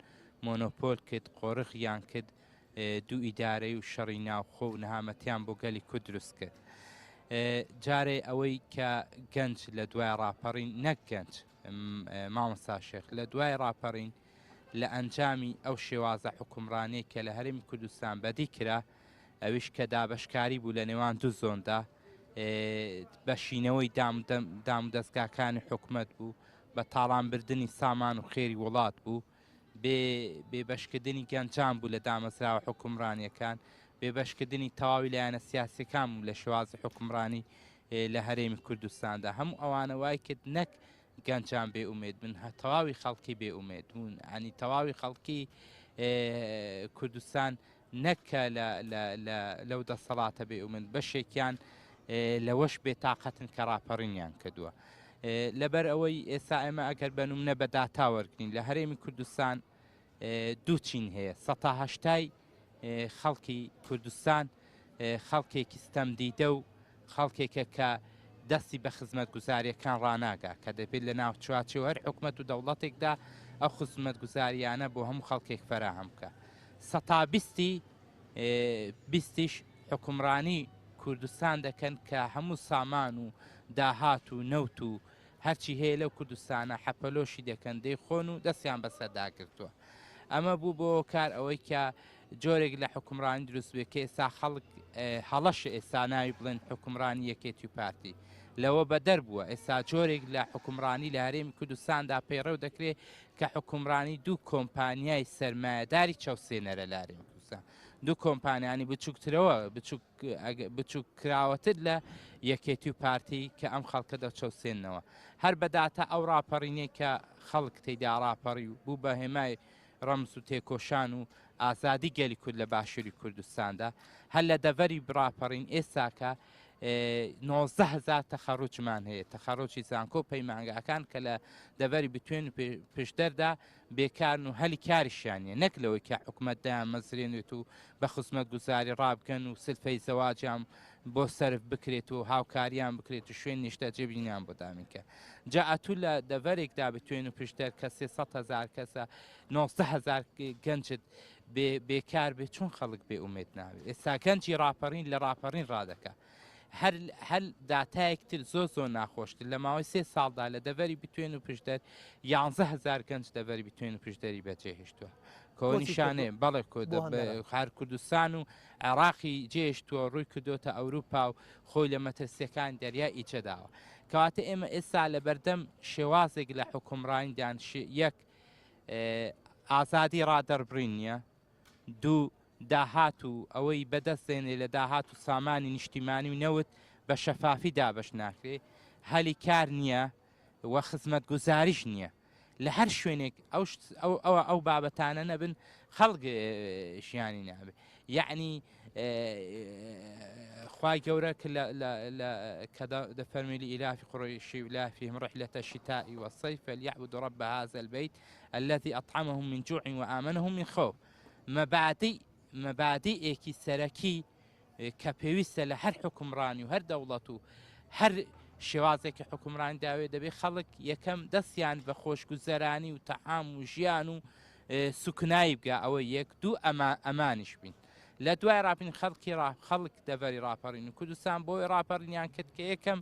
مۆنۆپۆل کرد قۆڕخیان کرد دوو ئیدارەی و شەڕی ناوخۆ و نەهامەتیان بۆ گەلی کورد دروست کرد. جارێ ئەوەی کە گەنج لە دوای ڕاپەڕین نەک گەنج مامۆستا شێخ لە دوای ڕاپەڕین لە ئەنجامی ئەو شێوازە حکومڕانەی کە لە هەرێمی کوردستان بەدی کرا ئەویش کە دابەشکاری بوو لە نێوان دوو زۆندا بەشینەوەی دام و دەستگاکانی حکومەت بوو بە تاڵانبردنی سامان و خێری وڵات بوو بێبەشکردنی گەنجان بوو لە دامەزراوە حکومڕانیەکان بێبەشکردنی تەواوی لایەنە سیاسیەکان بوو لە شێوازی حکومڕانی لە هەرێمی کوردستاندا هەموو ئەوانە وای کرد نەک گەنجان بێ ئومێد بن تەواوی خەڵکی بێ ئومێد بوون ئەنی تەواوی خەڵکی کوردستان نەکە لەو دەسەڵاتە بێ ئومێد بەشێکیان لەوەش بێتاقەتن کە ڕاپەڕینیان کردووە لەبەر ئەوەی ئێستا ئێمە ئەگەر بەنومنە بە داتاوەرگین لە هەرێمی کوردستان دوو چین هەیە ١٨ خەڵکی کوردستان خەڵکێکی ستەمدیدە و خەڵکێکە کە دەستی بە خزمەت گوزاریەکان ڕناگا کە دەبێت لە ناو چوارچێ و هەر حکومەت و دەوڵەتێکدا ئەو خزمەت گوزاریانە بۆ هەموو خەڵکێک فەراهەم بکە 120 حکومڕانی کوردستان دەکەن کە هەموو سامان و داهات و نەوت و هەرچی هەیە لەو کوردستانە حەپەلۆشی دەکەن دەیخۆن و دەستیان بەسەرداگرتووە ئەمە بوو بۆ کار ئەوەی کە جۆرێک لە حکومڕانی دروست بێت کە ئێستا خەڵک هەڵەش ئێستا ناوی بڵێن حکومڕانی یەکێتی و پارتی لەوە بەدەر بووە ئێستا جۆرێک لە حکومڕانی لە هەرێمی کوردستاندا پەیڕەو دەکرێت کە حکومڕانی دوو کۆمپانیای سەرمایەداری چاوسێنەرە لە هەرێمی کوردستان دوو کۆمپانیانی بچووکترەوە بچووک کراوەتر لە یەکێتی و پارتی کە ئەم خەڵکە دەچەوسێنەوە هەر بەداتە ئەو ڕاپەڕینەی کە خەڵک تێیدا ڕاپەڕی و بوو بە هێمای ڕەمز و تێکۆشان و ئازادی گەلی کورد لە باشووری کوردستاندا هەر لە دەڤەری براپەڕین ئێستاکە 19,000 تەخەڕوجمان هەیە تەخەڕۆکی زانکۆ پەیمانگاکان کە لە دەڤەری بتوێن و پشدەردا بێکارن و هەلی کاریشیانە نەک لەوەی کە حکومەتدایان مەزرێنێت و بە خزمەت گوزاری ڕابکەن و سلفەی زەواجیان بۆ سەرف بکرێت و هاوکاریان بکرێت و شوێن نیشتە جێبینیان بۆ دامینکە جا ئەتوو لە دەڤەرێکدا بتوێن و پشدەر کە 300,000 کەسە 19,000 گەنجت بێکار بێت چۆن خەڵک بێ ئومێد ناوێت ئێستا گەنجی ڕاپەڕین لە ڕاپەڕین ڕادەکە هەر داتایەکتر زۆر ناخۆشتر لە ماوەی 3 ساڵدا لە دەڤەری بتوێن و پشدەر 11,000 گەنج دەڤەری بتوێن و پشدەری بەجێهێشتووە کۆنیشانێ بەڵێ هەر کوردستان و عێراقی جێهێشتووە ڕووی کردوتە ئەوروپا و خۆی لە مەترسیەکان دەریا ئیچەداوە کەواتە ئێمە ئێستا لە بەردەم شێوازێک لە حکومڕانیدان یەک ئازادی ڕادەربڕین نییە دوو داهات و ئەوەی بەدەستێنێ لە داهات و سامانی نیشتیمانی و نەوت بە شەفافی دابش ناکرێ هەلی کار نییە وە خزمەت گوزاریش نییە لە هەر شوێنێک ئەو بابەتانە نەبن خەڵک ژیانی نابێ یعنی خوای گەورە کە دەفەرمی لإلاف قريش إلافهم رحلة الشتاء والصيف فليعبدوا رب هذا البيت الذي أطعمهم من جوع وآمنهم من خوف مەبادئێکی سەرەکی کە پێویستە لە هەر حکومڕانی و هەر دەوڵەت و هەر شێوازێکی حکومڕانی داوێت دەبێت خەڵک یەکەم دەستیان بە خۆشگوزەرانی و تەعام و ژیان و سوکنایی بگا ئەوە یەک دوو ئەمانیش بین لە دوای ڕاپین خەڵک دەڤەری ڕاپەڕین و کوردستان بۆی ڕاپەڕینیان کرد کە یەکەم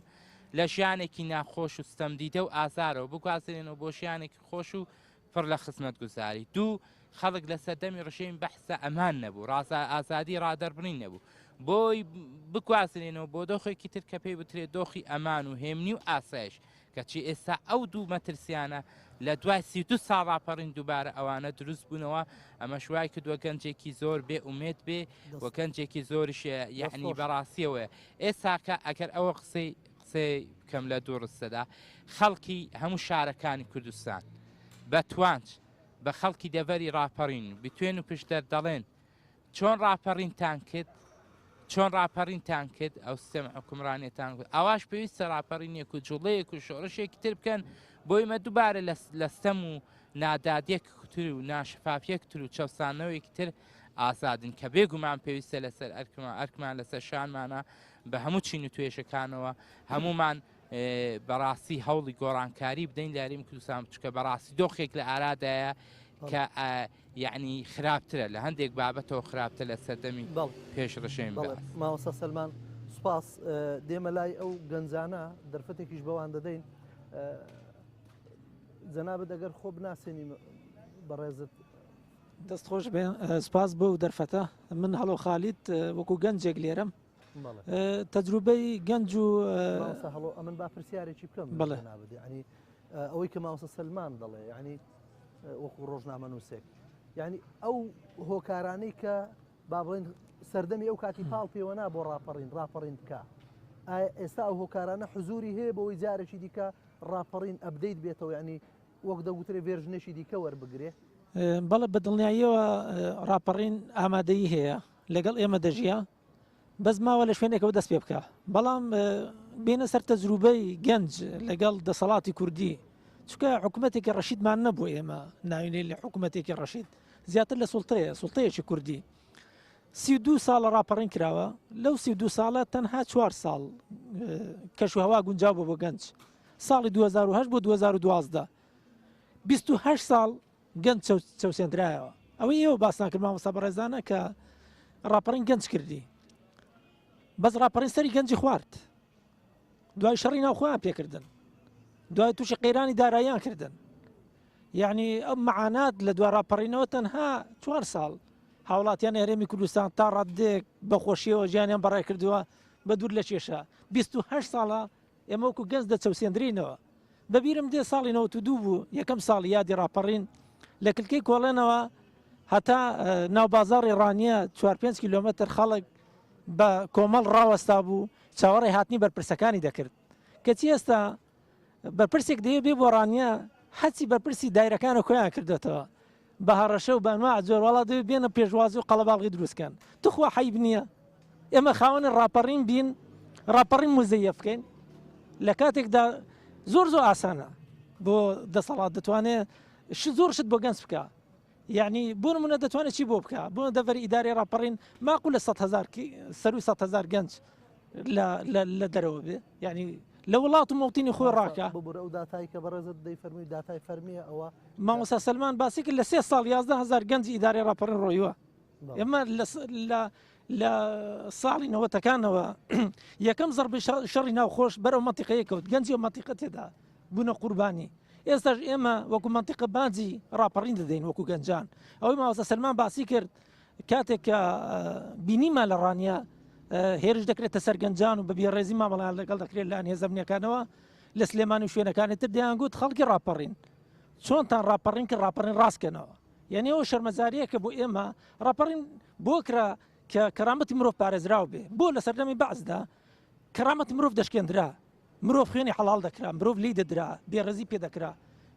لە ژیانێکی ناخۆش و ستەمدیدە و ئازارەوە بگوازرێنەوە بۆ ژیانێکی خۆش و پڕ لە خزمەت گوزاری دوو خەڵک لە سەردەمی ڕژەمی بەحسە ئەمان نەبوو ئازادی ڕادەربڕین نەبوو بۆی بگوازرێنەوە بۆ دۆخێکی تر کە پێی بترێت دۆخی ئەمان و هێمنی و ئاسایش کەچی ئێستا ئەو دوو مەترسیانە لە دوای 32 ساڵ ڕاپەڕین دووبارە ئەوانە دروست بوونەوە ئەمە شوای کردووە گەنجێکی زۆر بێ ئومێد بێ و گەنجێکی زۆریش یعنی بەڕاستیەوەیە ئێستا کە ئەگەر ئەوە قسەی بکەم لە دووڕستەدا خەڵکی هەموو شارەکانی کوردستان بەتوانج بە خەڵکی دەڤەری ڕاپەڕین و بتوێن و پشتەر دەڵێن چۆن ڕاپەڕینتان کرد ئەو سیستەمە حکومڕانیەتان کرد ئەواش پێویستە ڕاپەڕینێک و جوڵەیەک و شۆڕشێکی تر بکەن بۆی مە دووبارە لە ستەم و نادادیەک تر و ناشفافیەک تر و چەوسانەوەیەکی تر ئازادن کە بێگومان پێویستە لەسەر ئەرکمان لەسەر شانمانە بە هەموو چین و توێژەکانەوە هەمومان بەڕاستی هەوڵی گۆڕانکاری بدەین لە یاریمی کوردستان چکە بەڕاستی دۆخێک لە ئارادایە کە یعنی خراپترە لە هەندێک بابەتەوە خراپتە لە سەردەمی پێش ڕەشەمی ماوەستا سەلمان سوپاس دێمە لای ئەو گەنجانە دەرفەتێکیش بەوان دەدەین جەنابەت ئەگەر خۆ بناسێنی بەڕێزت دەستخۆش بێ سپاس بۆ و دەرفەتە من هەڵۆ خالیت وەکو گەنجێک لێرەم تەجروبەی گەنج و ئەمن با پرسیارێکی بکەم ینی ئەوەی کە ماوەسە سەلمان دەڵێ ینی وەکو ڕۆژنامە نووسێک یعنی ئەو هۆکارانەی کە با بڵێن سەردەمی ئەو کاتی پاڵ پێوەنا بۆ ڕاپەڕین بکە ئێستا ئەو هۆکارانە حزوری هەیە بەوەی جارێکی دیکە ڕاپەڕین ئەبدەیت بێتەوە ینی وەک دەگوترێ وێژنێکی دیکە وەربگرێ بەڵێ بەدڵنیاییەوە ڕاپەڕین ئامادەیی هەیە لەگەڵ ئێمە دەژیە بەس ماوە لە شوێنێکەوە دەست پێ بکە بەڵام بینە سەر تەجروبەی گەنج لەگەڵ دەسەڵاتی کوردی چکە حکوومەتێکی ڕەشیدمان نەبووە ئێمە ناوینێ لە حکوومەتێکی ڕەشید زیاتر لە سوڵتەیەکی کوردی 32 ساڵە ڕاپەڕین کراوە لەو 32 ساڵە تەنها 4 ساڵ کەشوهەوا گونجاو بۆ گەنج ساڵی 2008 بۆ 2012 28 ساڵ گەنج چەوسێنرایەوە ئەوەی ئێوە باسان کرد مامۆستا بەڕێزانە کە ڕاپەڕین گەنج کردی بەس ڕاپەڕین سەری گەنجی خوارد دوای شەڕی ناوخۆیان پێکردن دوای تووشی قەیرانی داراییان کردن یعنی ئەم معانات لە دوای ڕاپەڕینەوە تەنها 4 ساڵ هاوڵاتیان هەرێمی کوردستان تا ڕادێک بەخۆشیەوە ژیانیان بەڕێ کردووە بە دوور لە کێشە 28 ساڵە ئێمە وەکو گەنج دەچەوسێندرینەوە بەبیرم دێ ساڵی 92 بوو یەکەم ساڵی یادی ڕاپەڕین لە کلکەی کۆڵێنەوە هەتا ناوبازاڕی ڕانیە 4-5 کیلۆمەتر خەڵک بە کۆمەڵ ڕاوەستا بوو چاوەڕێی هاتنی بەرپرسەکانی دەکرد کەچی ئێستا بەرپرسێک دەیە بێ بۆ ڕانیە حەچی بەرپرسی دایرەکانە خۆیان کردێتەوە بە هەڕەشە و بەنوا جۆرواڵا دەوێ بێنە پێشوازی و قەڵەباڵغی دروستکەن توخوا حەیب نییە ئێمە خاوەنی ڕاپەڕین بین ڕاپەڕین موزەیە بکەین لە کاتێکدا زۆر ئاسانە بۆ دەسەڵات دەتوانێت زۆر شت بۆ گەنج بکە یعنی بۆ نمونە دەتوانێت چی بۆ بکە بۆ دەڤەری ئیداری ڕاپەڕین ماقول لە 100,000 گەنج لە دەرەوە بێ یعنی لە وڵات و مەوتینی خۆی ڕاکە ئەو داتای کە بەڕێزت دەی فەرمی داتای فەرمیە ئەوە مامۆستا سەلمان باسی کرد لە 3 ساڵ 11,000 گەنج ئیداری ڕاپەڕین ڕۆیوە ئێمە لە ساڵی نەوەتەکانەوە یەکەم زەربەی شەڕی ناوخۆش بەرەو مەنتیقەیە کەوت گەنجی و مەنتیقە تێدا بوونە قوربانی ئێستاش ئێمە وەکو مەنتیقە بانجی ڕاپەڕین دەدەین وەکو گەنجان ئەوەی مامۆستا سەلمان باسی کرد کاتێک کە بینیمە لە ڕانیە هێرش دەکرێتە سەر گەنجان و بە بێڕێزی مامەڵیان لەگەڵ دەکرێت لە هێزە بنیەکانەوە لە سلێمانی و شوێنەکانی تر دەیان گوت خەڵکی ڕاپەڕین چۆنتان ڕاپەڕین کە ڕاپەڕین ڕاستکەنەوە یعنی ئەوە شەرمەزاریە کە بۆ ئێمە ڕاپەڕین بۆ کرا کە کەرامەتی مرۆڤ پارێزراو بێ بۆ لە سەردەمی بەعزدا کەرامەتی مرۆڤ دەشکێنرا مرۆڤ خوێنی حەڵال دەکرا مرۆڤ لی دەدرا بێڕێزی پێ دەکرا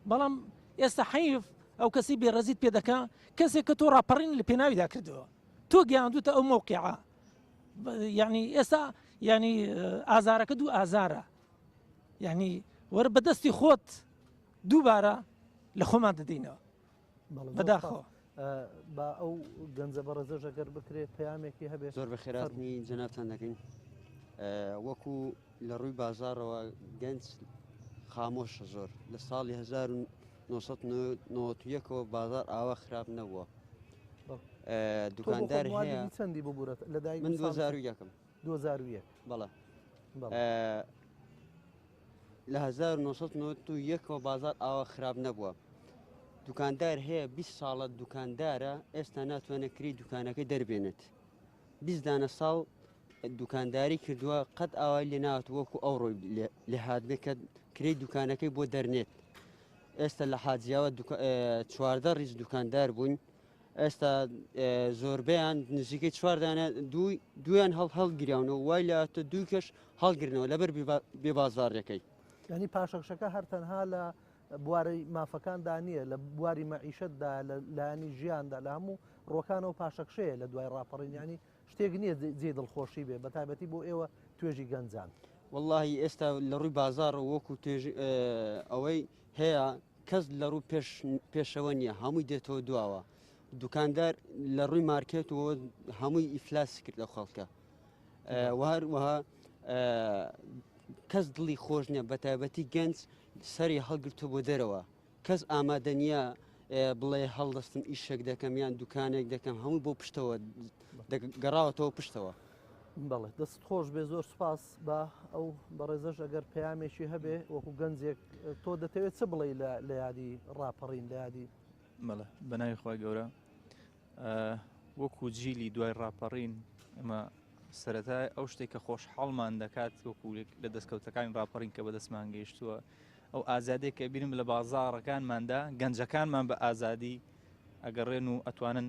بەڵام ئێستا حەیف ئەو کەسی بێڕێزیت پێ دەکا کەسێک کە تۆ ڕاپەڕین لە پێناویدا کردەوە تۆ گەیاندوتە ئەو مۆقیعە یعنی ئێستا ینی ئازارەکە دوو ئازارە یعنی وەرە بەدەستی خۆت دووبارە لە خۆمان دەدەینەوە بەداخەوە. با ئەو گەنجە بەڕێزەش ئەگەر بکرێت پەیامێکی هەبێت. زۆر بە خێراتنی جەنابتان دەکەین. وەکو لە ڕووی بازارەوە گەنج خامۆشە زۆر لە ساڵی 1991ەوە بازار ئاوا خراپ نەبووە. دوکاندار هەیە چەندی ببوورێت لە دایک من 2001م 2001 بەڵێ لە 1991ەوە بازار ئاوا خراپ نەبووە. دوکاندار هەیە 20 ساڵە دوکاندارە ئێستا ناتوانێت کری دوکانەکەی دەربێنێت. 20 دانە ساڵ دوکانداری کردووە قەت ئاوای لێ ناوەت وەکو ئەوڕۆی لێ هاتبێت کە کری دوکانەکەی بۆ دەرنێت. ئێستا لە حاجیاوە 14 ڕیز دوکاندار بوون. ئێستا زۆربیان نزیکەی 4 دانە دویان هەڵگیراونەوە وای لاتە دوو کەش هەڵگرنەوە لەبەر بێبازارەکەی. ینی پاشەکشەکە هەر تەنها لە بواری مافەکاندا نییە لە بواری مەعیشتدا لە لایانی ژیاندا لە هەموو ڕۆکانەوە پاشەکشەیە لە دوای ڕاپەڕین ینی شتێک نییە جێ دڵخۆشی بێ بە تایبەتی بۆ ئێوە توێژی گەنجان. واللهی ئێستا لە ڕووی بازارە وەکو ئەوەی هەیە کەس لە ڕوو پێشەوە نییە هەمووی دێتەوە دواوە. دوکاندار لە ڕووی مارکێتەوە هەمووی ئیفلاسی کرد لە خەڵکە وهروەها کەس دڵی خۆش نییە بە تایبەتی گەنج سەری هەڵگرتو بۆ دەرەوە کەس ئامادە نییە بڵێ هەڵدەستم ئیشێک دەکەم یان دوکانێک دەکەم هەموو بۆ پشتەوە گەڕاوەتەوە پشتەوە. بەڵێ دەست خۆش بێ زۆر سپاس بە ئەو بەڕێزەش ئەگەر پەیامێکی هەبێ وەکو گەنجێک تۆ دەتەوێت چ بڵێ لە یادی ڕاپەڕین لە یادی بەڵێ بەناوی خۆی گەورە وەکو جیلی دوای ڕاپەڕین ئەمە سەرەتای ئەو شتێک کە خۆشحاڵمان دەکات وەکو لە دەستکەوتەکانی ڕاپەڕین کە بەدەستمان گەیشتووە ئەو ئازادێک کە بینم لە بازاڕەکانماندا گەنجەکانمان بە ئازادی ئەگەڕێن و ئەتوانن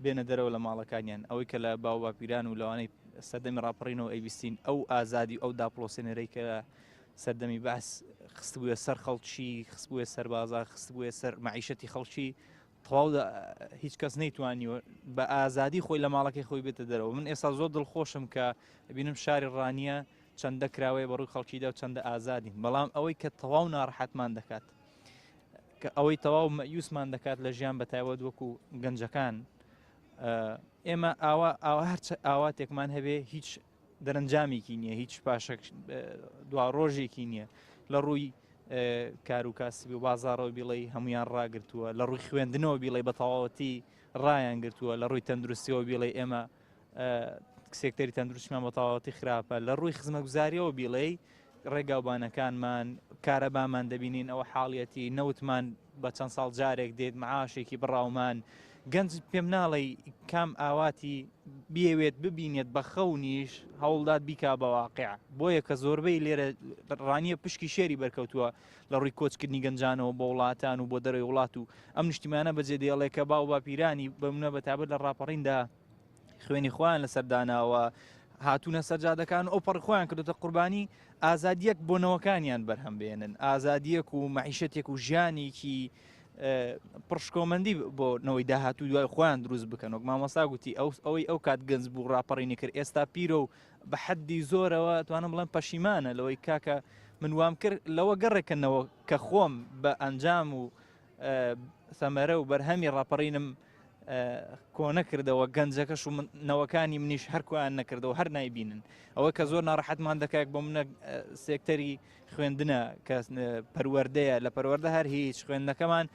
بێنە دەرەوە لە ماڵەکانیان ئەوەی کە لە باو باپیران و لەوانەی سەردەمی ڕاپەڕینەوە ئەیبیستین ئەو ئازادی ئەو داپڵۆسێنەرەی کە سەردەمی باس خست بووە سەر خەڵکی خست بووە سەر بازار خست بووە سەر مەعیشەتی خەڵکی تەواو هیچ کەس نەیتوانیوە بە ئازادی خۆی لە ماڵەکەی خۆی بێتە دەرەوە. من ئێستا زۆر دڵخۆشم کە بینم شاری ڕانیە چەندە کراوەیە بە ڕووی خەڵکیدا و چەندە ئازادین بەڵام ئەوەی کە تەواو ناڕەحەتمان دەکات کە ئەوەی تەواو مەیوسمان دەکات لە ژیان بە تایبەت وەکو گەنجەکان ئێمە هەرچە ئاواتێکمان هەبێ هیچ دەرەنجامێکی نییە هیچ پاشە دوا ڕۆژێکی نییە لە ڕووی کار و کاسبی و بازارەوە بیڵێ هەمویان ڕاگرتووە لە ڕووی خوێندنەوە بیڵێ بە تەواوەتی ڕایان گرتووە لە ڕووی تەندروستیەوە بیڵێ ئێمە سێکتەری تەندروستیمان بە تەواوەتی خراپە لە ڕووی خزمەتگوزاریەوە بیڵێ ڕێگاوبانەکانمان کارەبامان دەبینین ئەوە حاڵیەتی نەوتمان بە چەند ساڵ جارێک دێت معاشێکی بڕاومان گەنج پێم ناڵێ کام ئاواتی بێوێت ببینێت بە خەونیش هەوڵداد بیکا بە واقع بۆیە کە زۆربەی لێرە ڕانیە پشکی شێری بەرکەوتووە لە ڕووی کۆچکردنی گەنجانەوە بۆ وڵاتان و بۆ دەرەوەی وڵات و ئەم نیشتیمانە بەجێ دێڵێ کە باو باپیرانی بەمونە بەتابەت لە ڕاپەڕیندا خوێنی خۆیان لەسەرداناوە هاتوونە سەرجادەکان ئەو پەڕ خۆیان کردوتە قوربانی ئازادیەک بۆ نەوەکانیان بەرهەم بێنن ئازادیەک و مەعیشەتێک و ژیانێکی پڕشکۆمەندی بۆ نەوەی داهاتوو دوای خۆیان دروست بکەن وەک مامۆستا گوتی ئەوەی ئەو کات گەنج بوو ڕاپەڕینی کرد ئێستا پیرە و بە حەدی زۆرەوە توانم بڵێن پەشیمانە لەوەی کاکە من وام کرد لەوە گەڕێکەنەوە کە خۆم بە ئەنجام و سەمەرە و بەرهەمی ڕاپەڕینم کۆنە کردەوە گەنجەکەش و نەوەکانی منیش هەرکویان نەکردەوە هەر نایبینن ئەوە کە زۆر ناڕەحەتمان دەکات بۆ منە سێکتەری خوێندنە کە پەروەردەیە لە پەروەردە هەر هیچ خوێندنەکەمان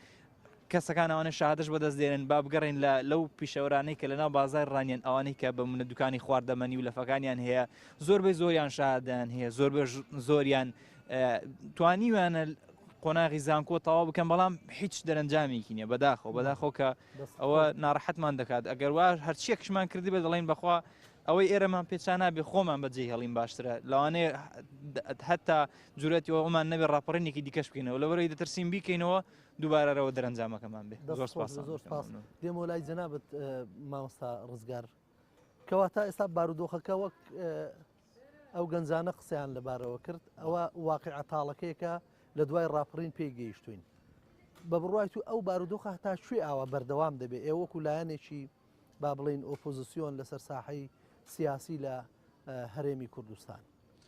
کەسەکان ئەوانە شادش بەدەست دێنن با بگەڕین لەو پیشەوەرانەی کە لەناو بازار ڕانیان ئەوانەی کە بە منە دوکانی خواردەمەنی و لەفەکانیان هەیە زۆربەی زۆریان شادیان هەیە زۆریان توانیوانە قۆناغی زانکۆ تەواو بکەن بەڵام هیچ دەرەنجامێکی نییە بەداخۆ کە ئەوە ناڕەحەتمان دەکات ئەگەر وا هەرچیەکشمان کردی بە دەڵێن بەخوا ئەوەی ئێرەمان پێچان نابێ خۆمان بەجێ هەڵین باشترە لەوانەیە هەتا جورەتی ئەومان نەبێ ڕاپەڕینێکی دیکەش بکەینەوە لەوەرەوەی دەترسیم بیکەینەوە دووبارەوە دەرەنجامەکەمان بێ زۆر سپاس دێمە لای جەنابەت مامۆستا ڕزگار کەواتە ئێستا بارودۆخەکە وەک ئەو گەنجانە قسەیان لەبارەوە کرد ئەوە واقع تاڵەکەیەکە لە دوای ڕاپەڕین پێی گەیشتوین بە بڕوای تو ئەو بارودۆخە هەتا کوێ ئاوا بەردەوام دەبێت ئێوەکو لایەنێکی با بڵین ئۆپۆزیسیۆن لەسەر ساحەی سیاسی لە هەرێمی کوردستان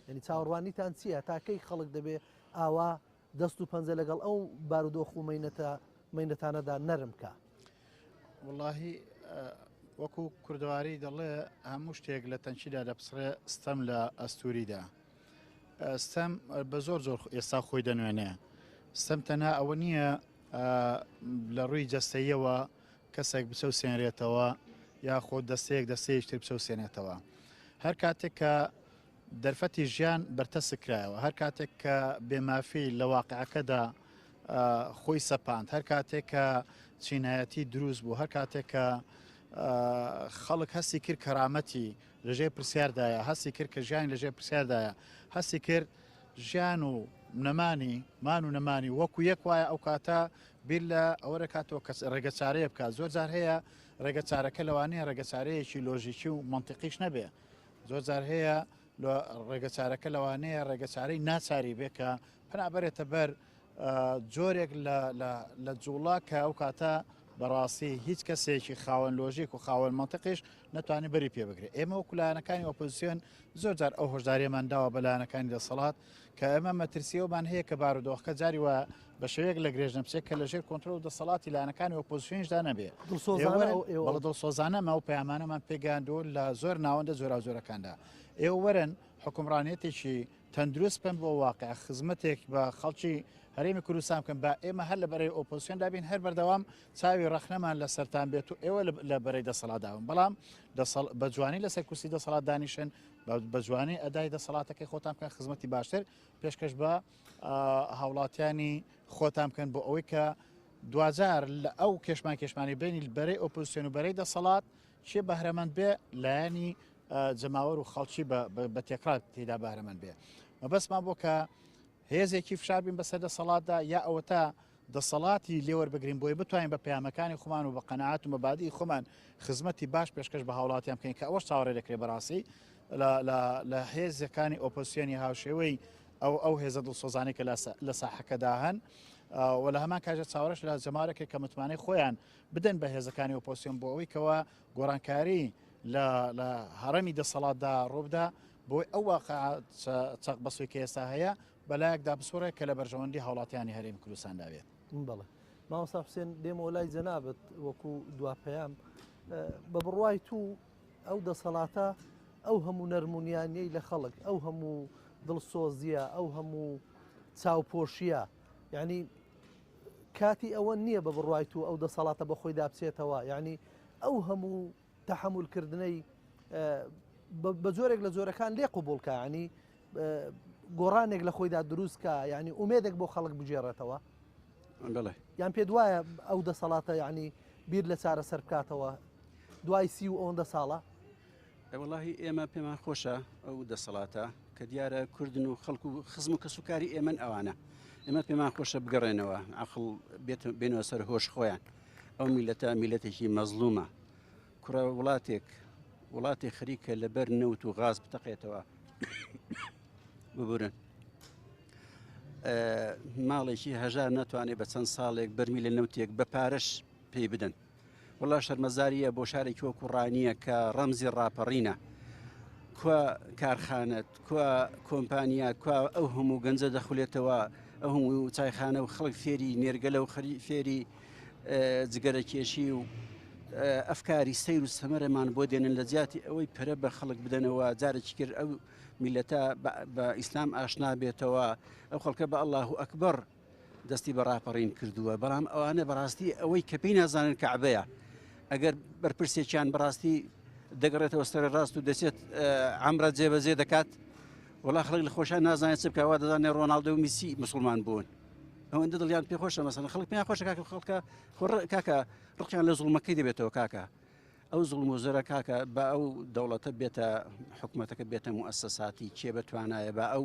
یعنی چاوەڕوانیتان چییە تاکەی خەڵک دەبێ ئاوا دەست و پەنجە لەگەڵ ئەو بارودۆخ و مەینەتانەدا نەرمکە واللهی وەکو کوردەواری دەڵێ هەموو شتێک لە تەنچیدا دەپسڕێ ستەم لە ئەستوریدا ستەم بە زۆر ئێستا خۆی دەنوێنێ ستەم تەنها ئەوە نییە لە ڕووی جەستەیەوە کەسێک بچەوسێنرێتەوە یاخۆ دەستەیەشتر بچەوسێنێتەوە هەر کاتێک کە دەرفەتی ژیان بەرتەسکرایەوە هەر کاتێک کە بێمافی لە واقعەکەدا خۆی سەپاند هەر کاتێک کە چینایەتی دروست بوو هەر کاتێک کە خەڵک هەستی کرد کەرامەتی لەژێ پرسیاردایە هەستی کرد کە ژیانی لەژێ پرسیاردایە هەستی کرد ژیان و نەمانی مان و نەمانی وەکو یەک وایە ئەو کاتە بیر لە ئەوە دەکاتەوە کەس ڕێگەچارەیە بکات زۆر جار هەیە ڕێگەچارەکە لەوانەیە ڕێگەچارەیەکی لۆژیکی و منتیقیش نەبێ زۆر جار هەیە ڕێگەچارەکە لەوانەیە ڕێگەچارەی ناچاری بێ کە پنابەرێتە بەر جۆرێک لە جوڵا کە ئەو کاتە بەڕاستی هیچ کەسێکی خاوەن لۆژیک و خاوەن منتیقیش نەتوانێت بەری پێ بگرێت ئێمە وەکو لایەنەکانی ئۆپۆزیسیۆن زۆر جار ئەو هۆشداریەمان داوە بە لایەنەکانی دەسەڵات کە ئێمە مەترسیەوەمان هەیە کە بارودۆخەکە جاری وە بە شێوەیەک لە گرێژنە بچێت کە لەژێر کۆنتڕۆڵ و دەسەڵاتی لایەنەکانی ئۆپۆزیسیۆنیشدا نەبێ بەڵە دڵسۆزانەمە ئەو پەیامانەمان پێگەاندووە لە زۆر ناوەندە زۆرەکاندا ئێوە وەرن حکومڕانێتێکی تەندروست بن بۆ واقع خزمەتێک بە خەڵکی هەرێمی کوردستان بکەن بە ئێمە هەر لە بەرەی ئۆپۆزیسیۆندا بین هەر بەردەوام چاوی ڕەخنەمان لە سەرتان بێت و ئێوە لە بەرەی دەسەڵاتداون بەڵام بە جوانی لەسەر کورسی دەسەڵات دانیشن بە جوانی ئەدای دەسەڵاتەکەی خۆتان بکەن خزمەتی باشتر پێشکەش بە هاوڵاتیانی خۆتان بکەن بۆ ئەوەی کە دوجار لە ئەو کێشمانی بینی بەرەی ئۆپۆزیسیۆن و بەرەی دەسەڵات چێ بەهرەمەند بێ لایەنی جەماوەر و خەڵکی بە تێکرات تێدا بەهرەمەند بێ مەبەستمان بۆ کە هێزێکی فشار بین بەسەر دەسەڵاتدا یا ئەوە تا دەسەڵاتی لێوەربگرین بۆی بتوانین بە پەیامەکانی خۆمان و بە قەنەعات و مەبادی خۆمان خزمەتی باش پێشکەش بە هاوڵاتیان بکەین کە ئەوەش چاوەڕێ دەکرێت بەڕاستی لە هێزەکانی ئۆپۆزیسیۆنی هاوشێوەی ئەو هێزە دڵسۆزانی کە لە ساحەکەدا هەن و لە هەمان کاژە چاوەڕێش لە جەمارێکی کە متمانەی خۆیان بدەن بە هێزەکانی ئۆپۆزیسیۆن بۆ ئەوەی کەوە گۆڕانکاری لە هەڕەمی دەسەڵاتدا ڕووبدا بۆی ئەو واقع چەق بەسووی کە ئێستا هەیە بەلایەکدا بسوڕێک کە لە بەرژەوەندی هاوڵاتیانی هەرێمی کوردستاندا بێت بەڵێ مامۆستا حوسێن دێمەوە لای جەنابەت وەکو دواپەیام بە بڕوای تو ئەو دەسەڵاتە ئەو هەموو نەرمونیانیەی لە خەڵک ئەو هەموو دڵسۆزیە ئەو هەموو چاوپۆشیە یعنی کاتی ئەوە نییە بە بڕوای تو ئەو دەسەڵاتە بە خۆی دابچێتەوە یعنی ئەو هەموو تەحملکردنەی بە جۆرێک لە جۆرەکان لێ قوبوڵکە ینی گۆڕانێک لە خۆیدا دروستکە یعنی ئومێدێک بۆ خەڵک بجێڕێتەوە یان پێ دوایە ئەو دەسەڵاتە یعنی بیر لە چارەسەر بکاتەوە دوای سی و ئەوەندە ساڵە واللهی ئێمە پێمان خۆشە ئەو دەسەڵاتە کە دیارە کوردن و خەڵکو و خزم و کەسوکاری ئێمە ئەوانە ئێمە پێمان خۆشە بگەڕێنەوە عقڵ بێنەوە سەر هۆش خۆیان ئەو میلەتە میلەتێکی مەزلومە کوڕە وڵاتی خەریکە لەبەر نەوت و غاز بتەقێتەوە ببورن ماڵێکی هەژار ناتوانێت بە چەند ساڵێک بەرمی لە نەوتێک بە پارەش پێی بدەن وڵا شەرمەزاریە بۆ شارێکی وەکو ڕانیە کە ڕەمزی ڕاپەڕینە کوا کارخانەت کوا کۆمپانیا کوا ئەو هەموو گەنجە دەخولێتەوە ئەو هەموو چایخانە و خەڵک فێری نێرگەلە و فێری جگەرەکێشی و ئەفکاری سەیر و سەمەرەمان بۆ دێنن لە جیاتی ئەوەی پەرە بە خەڵک بدەنەوە جارێکی کرد ئەو میلەتە بە ئیسلام ئاشنا بێتەوە ئەو خەڵکە بە ئەڵڵاهو ئەکبەر دەستی بە ڕاپەڕین کردووە بەڵام ئەوانە بەڕاستی ئەوەی کە پێی نازانن کەعبەیە ئەگەر بەرپرسێکیان بەڕاستی دەگەڕێتەوە سەر ڕاست و دەچێت عەمرە جێبەجێ دەکات وڵا خەڵک لە خۆشیان نازانێت چ بکەوە دەزانێت ڕۆناڵدۆ و میسی مسلمان بوون ئەوەندە دڵیان پێ خۆشە مەسەڵەن خەڵک پێیان خۆشە کاکە خەڵکە کاکە ڕقیان لە زوڵمەکەی دەبێتەوە کاکە ئەو زوڵم و زۆرە کاکە بە ئەو دەوڵەتە بێتە حکوومەتەکە بێتە موئەسسەساتی کێ بتوانایە بە ئەو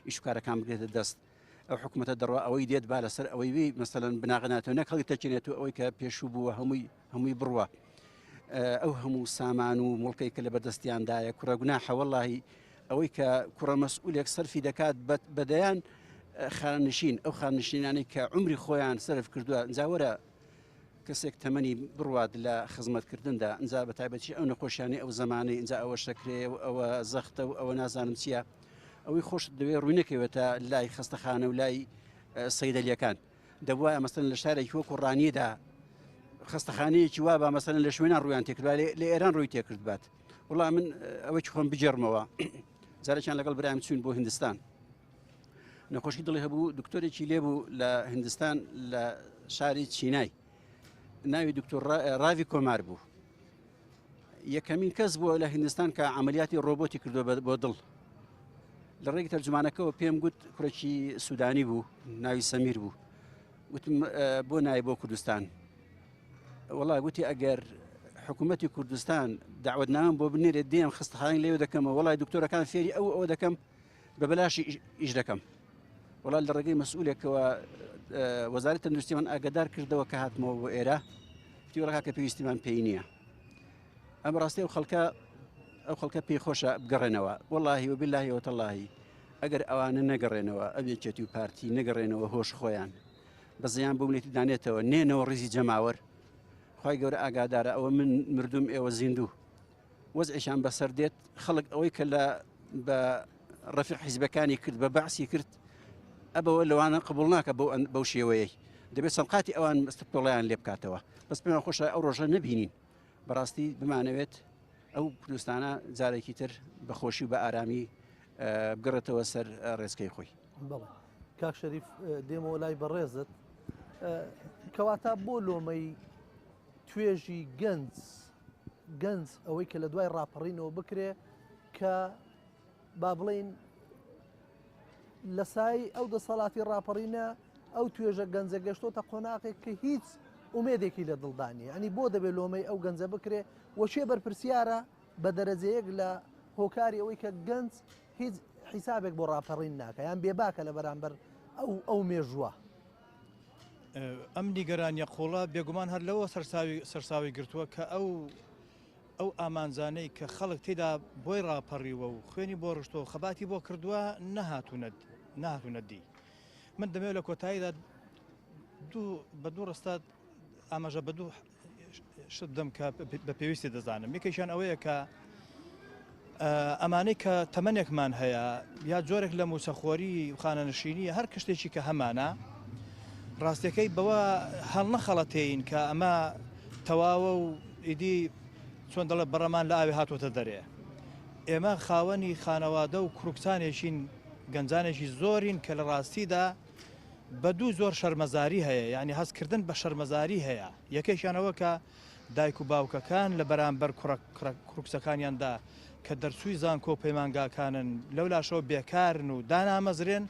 ئیشکارەکان بگرێتە دەست ئەو حکوومەتە دەڕوا ئەوەی دێت با لەسەر ئەوەی وی مەسەلەن بناغناتەوە نەک خەڵکی تەچێنێت و ئەوەی کە پێشوو بووە هەمووی بڕوە ئەو هەموو سامان و مڵکەی کە لە بەردەستیاندایە کوڕە گوناحە وەڵڵاهی ئەوەی کە کوڕە مەسئولێک سەرفی دەکات بەدەیان خانشین ئەو خانشینانەی کە عمری خۆیان سەرف کردووە جاوەرە کەسێک تەمەنی بڕوات لە خزمەتکردندا ئەنجا بە تایبەتی ئەو نەخۆشیانی ئەو زمانەی ئەنجا ئەوە شەکرێ و ئەوە زەختە و ئەوە نازانم چییە ئەوەی خۆش دەوێت ڕووی نەکەوێتە لای خستەخانە و لای سەیدەلیەکان دەبواە مەسەن لە شارێکی وەکو ڕانیدا خستەخانەیەکی وا بە مەسەن لە شوێنان ڕویان تێکردوە لە ئێران ڕووی تێکرد بات وڵام من ئەوەی خۆم بجێڕمەوە جارێکیان لەگەڵ برایم چوون بۆ هیندستان نەخۆشی دڵی هەبوو دکتۆرێکی لێبوو لە هیندستان لە شاری چینای ناوی دکتۆر ڕاوی کۆمار بوو یەکەمین کەس بووە لە هیندستان کە عملیاتی ڕۆبۆتی کردووە بۆ دڵ لە ڕێگی تەرجمانەکەەوە پێم گوت کوڕێکی سوودانی بوو ناوی سەمیر بوو وتم بۆ نایە بۆ کوردستان وڵا گوتی ئەگەر حکوومەتی کوردستان داوەتنامەم بۆ بنێرێت دێم خستەخانەی لێو دەکەمەوە وڵای دکتۆرەکان فێری ئەوە دەکەم بە بەلاشی ئیش دەکەم وڵا لە ڕێگەی مەسئولێکەوە وەزارەتی تەندروستیمان ئاگادار کردەوە کە هاتمەوە بۆ ئێرە تیوەڕەکە کە پێویستیمان پێی نییە ئەم ڕاستی ئەو خەڵکە پێی خۆشە بگەڕێنەوە وەڵاهی وبیللاهی وتەڵاهی ئەگەر ئەوانە نەگەڕێنەوە ئەبێچێتی و پارتی نەگەڕێنەوە هۆش خۆیان بە زیان بۆ ملێتی دانێتەوە نێنەوە ڕیزی جەماوەر خی گەورە ئاگادارە ئەوە من مردوم ئێوە زیندوو وەزعیشان بەسەر دێت خەڵک ئەوەی کە لە بە ڕەفیق حیزبەکانی کرد بە بەعسی کرد ئەبەوە لەوانە قبول ناکە بەو شێوەیەی دەبێت سەڵقاتی ئەوان مستەپۆڵیان لێ بکاتەوە بەس پێمان خۆشە ئەو ڕۆژە نەبینین بەڕاستی بمانەوێت ئەو کوردستانە جارێکی تر بەخۆشی و بە ئارامی بگەڕێتەوە سەر ڕێزکەی خۆی بەڵێ کاک شەریف دێمەوە لای بەڕێزت کەواتە بۆ لۆمەی توێژی گەنج ئەوەی کە لە دوای ڕاپەڕینەوە بکرێ کە با بڵین لە سای ئەو دەسەڵاتی ڕاپەڕینە ئەو توێژە گەنجە گەشتۆتە قۆناقێک کە هیچ ئومێدێکی لە دڵدانی ئەنی بۆ دەبێت لۆمەی ئەو گەنجە بکرێ وەشێ بەرپرسیارە بە دەرەجەیەک لە هۆکاری ئەوەی کە گەنج هیچ حیسابێک بۆ ڕاپەڕین ناکە یان بێباکە لە بەرامبەر ئەو مێژووە ئەم نیگەرانیە قوڵە بێگومان هەر لەوە سەرساوی گرتووە کە ئەو ئامانزانەی کە خەڵک تێدا بۆی ڕاپەڕیوە و خوێنی بۆ ڕشتۆ خەباتی بۆ کردووە نەهاتوونەدی من دەمێت لە کۆتاییدا بە دوو ڕستات ئاماژە بە دوو شت دەم کە بە پێویستی دەزانم یەکێکیان ئەوەیە کە ئەمانەی کە تەمەنێکمان هەیە یا جۆرێک لە موسەخۆری خانەنشینیە هەر کشتێکی کە هەمانە ڕاستیەکەی بەوە هەڵ نەخەڵەتین کە ئەمە تەواوە و ئیدی چۆن دەڵێ بەڕەمان لە ئاوی هاتوۆتە دەرێ ئێمە خاوەنی خانەوادە و کوڕکسانێکین گەنجانێکی زۆرین کە لە ڕاستیدا بە دوو زۆر شەرمەزاری هەیە یعنی هەستکردن بە شەرمەزاری هەیە یەکێکیانەوە کە دایک و باوکەکان لە بەرامبەر کوڕکسەکانیاندا کە دەرچووی زانکۆ پەیمانگاکانن لەولاشەوە بێکارن و دانامەزرێن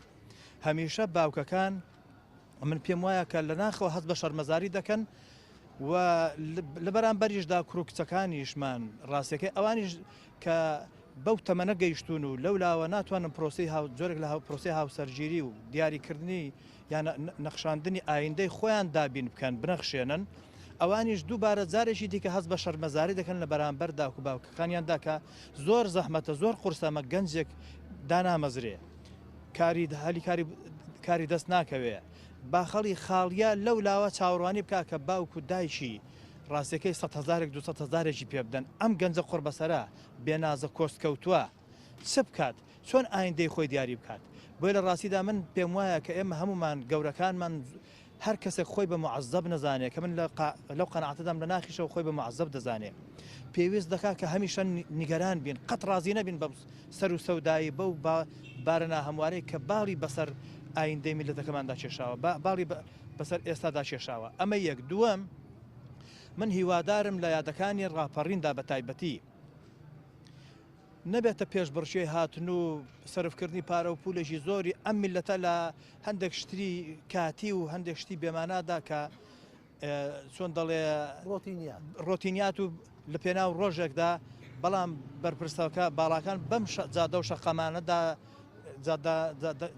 هەمیشە باوکەکان من پێم وایە کە لە ناخەوە هەست بە شەرمەزاری دەکەن و لە بەرامبەریشدا کوڕکچەکانیشمان ڕاستیەکەی ئەوانیش کە بەو تەمەنە گەیشتون و لەولاوە ناتوانن پرۆسی جۆرێک لە پرۆسی هاوسەرگیری و دیاریکردنی یان نەخشاندنی ئایندەی خۆیان دابین بکەن بنەخشێنن ئەوانیش دووبارە جارێکی دیکە هەست بە شەرمەزاری دەکەن لە بەرامبەر داوک و باوکەکانیاندا کە زۆر زەحمەتە زۆر قورسەمە گەنجێک دانامەزرێ کاری دەست ناکەوێ باخەڵی خاڵیا لەولاوە چاوەڕوانی بکە کە باوک و دایشی ڕاستیەکەی 100,000 200,000 پێ بدەن ئەم گەنجە قڕبەسەرا بێنازە کۆستکەوتووە چ بکات چۆن ئایندەی خۆی دیاری بکات بۆی لە ڕاستیدا من پێم وایە کە ئێمە هەمومان گەورەکانمان هەر کەسێک خۆی بە معەزەب نەزانێت کە من لەو قەناعەتەدام لە ناخیشەوە خۆی بە معەزەب دەزانێت پێویست دەکات کە هەمیشە نیگەران بین قەت ڕازی نەبین بە سەر و سەودایی بەو بارەنا هەموارەی کە باڵی بەسەر ئایندەی میلەتەکەماندا کێشاوە باڵی بەسەر ئێستادا کێشاوە ئەمە یەک دووەم من هیوادارم لە یادەکانی ڕاپەڕیندا بە تایبەتی نەبێتە پێشبڕکێی هاتن و سەرفکردنی پارە و پولێکی زۆری ئەم میلەتە لە هەندێک شتری کاتی و هەندێک شتی بێمانادا کە چۆن دەڵێ ڕۆتینیات و لە پێناو ڕۆژێکدا بەڵام بەرپرسەکە باڵاکان بەم جادە و شەقەمانەدا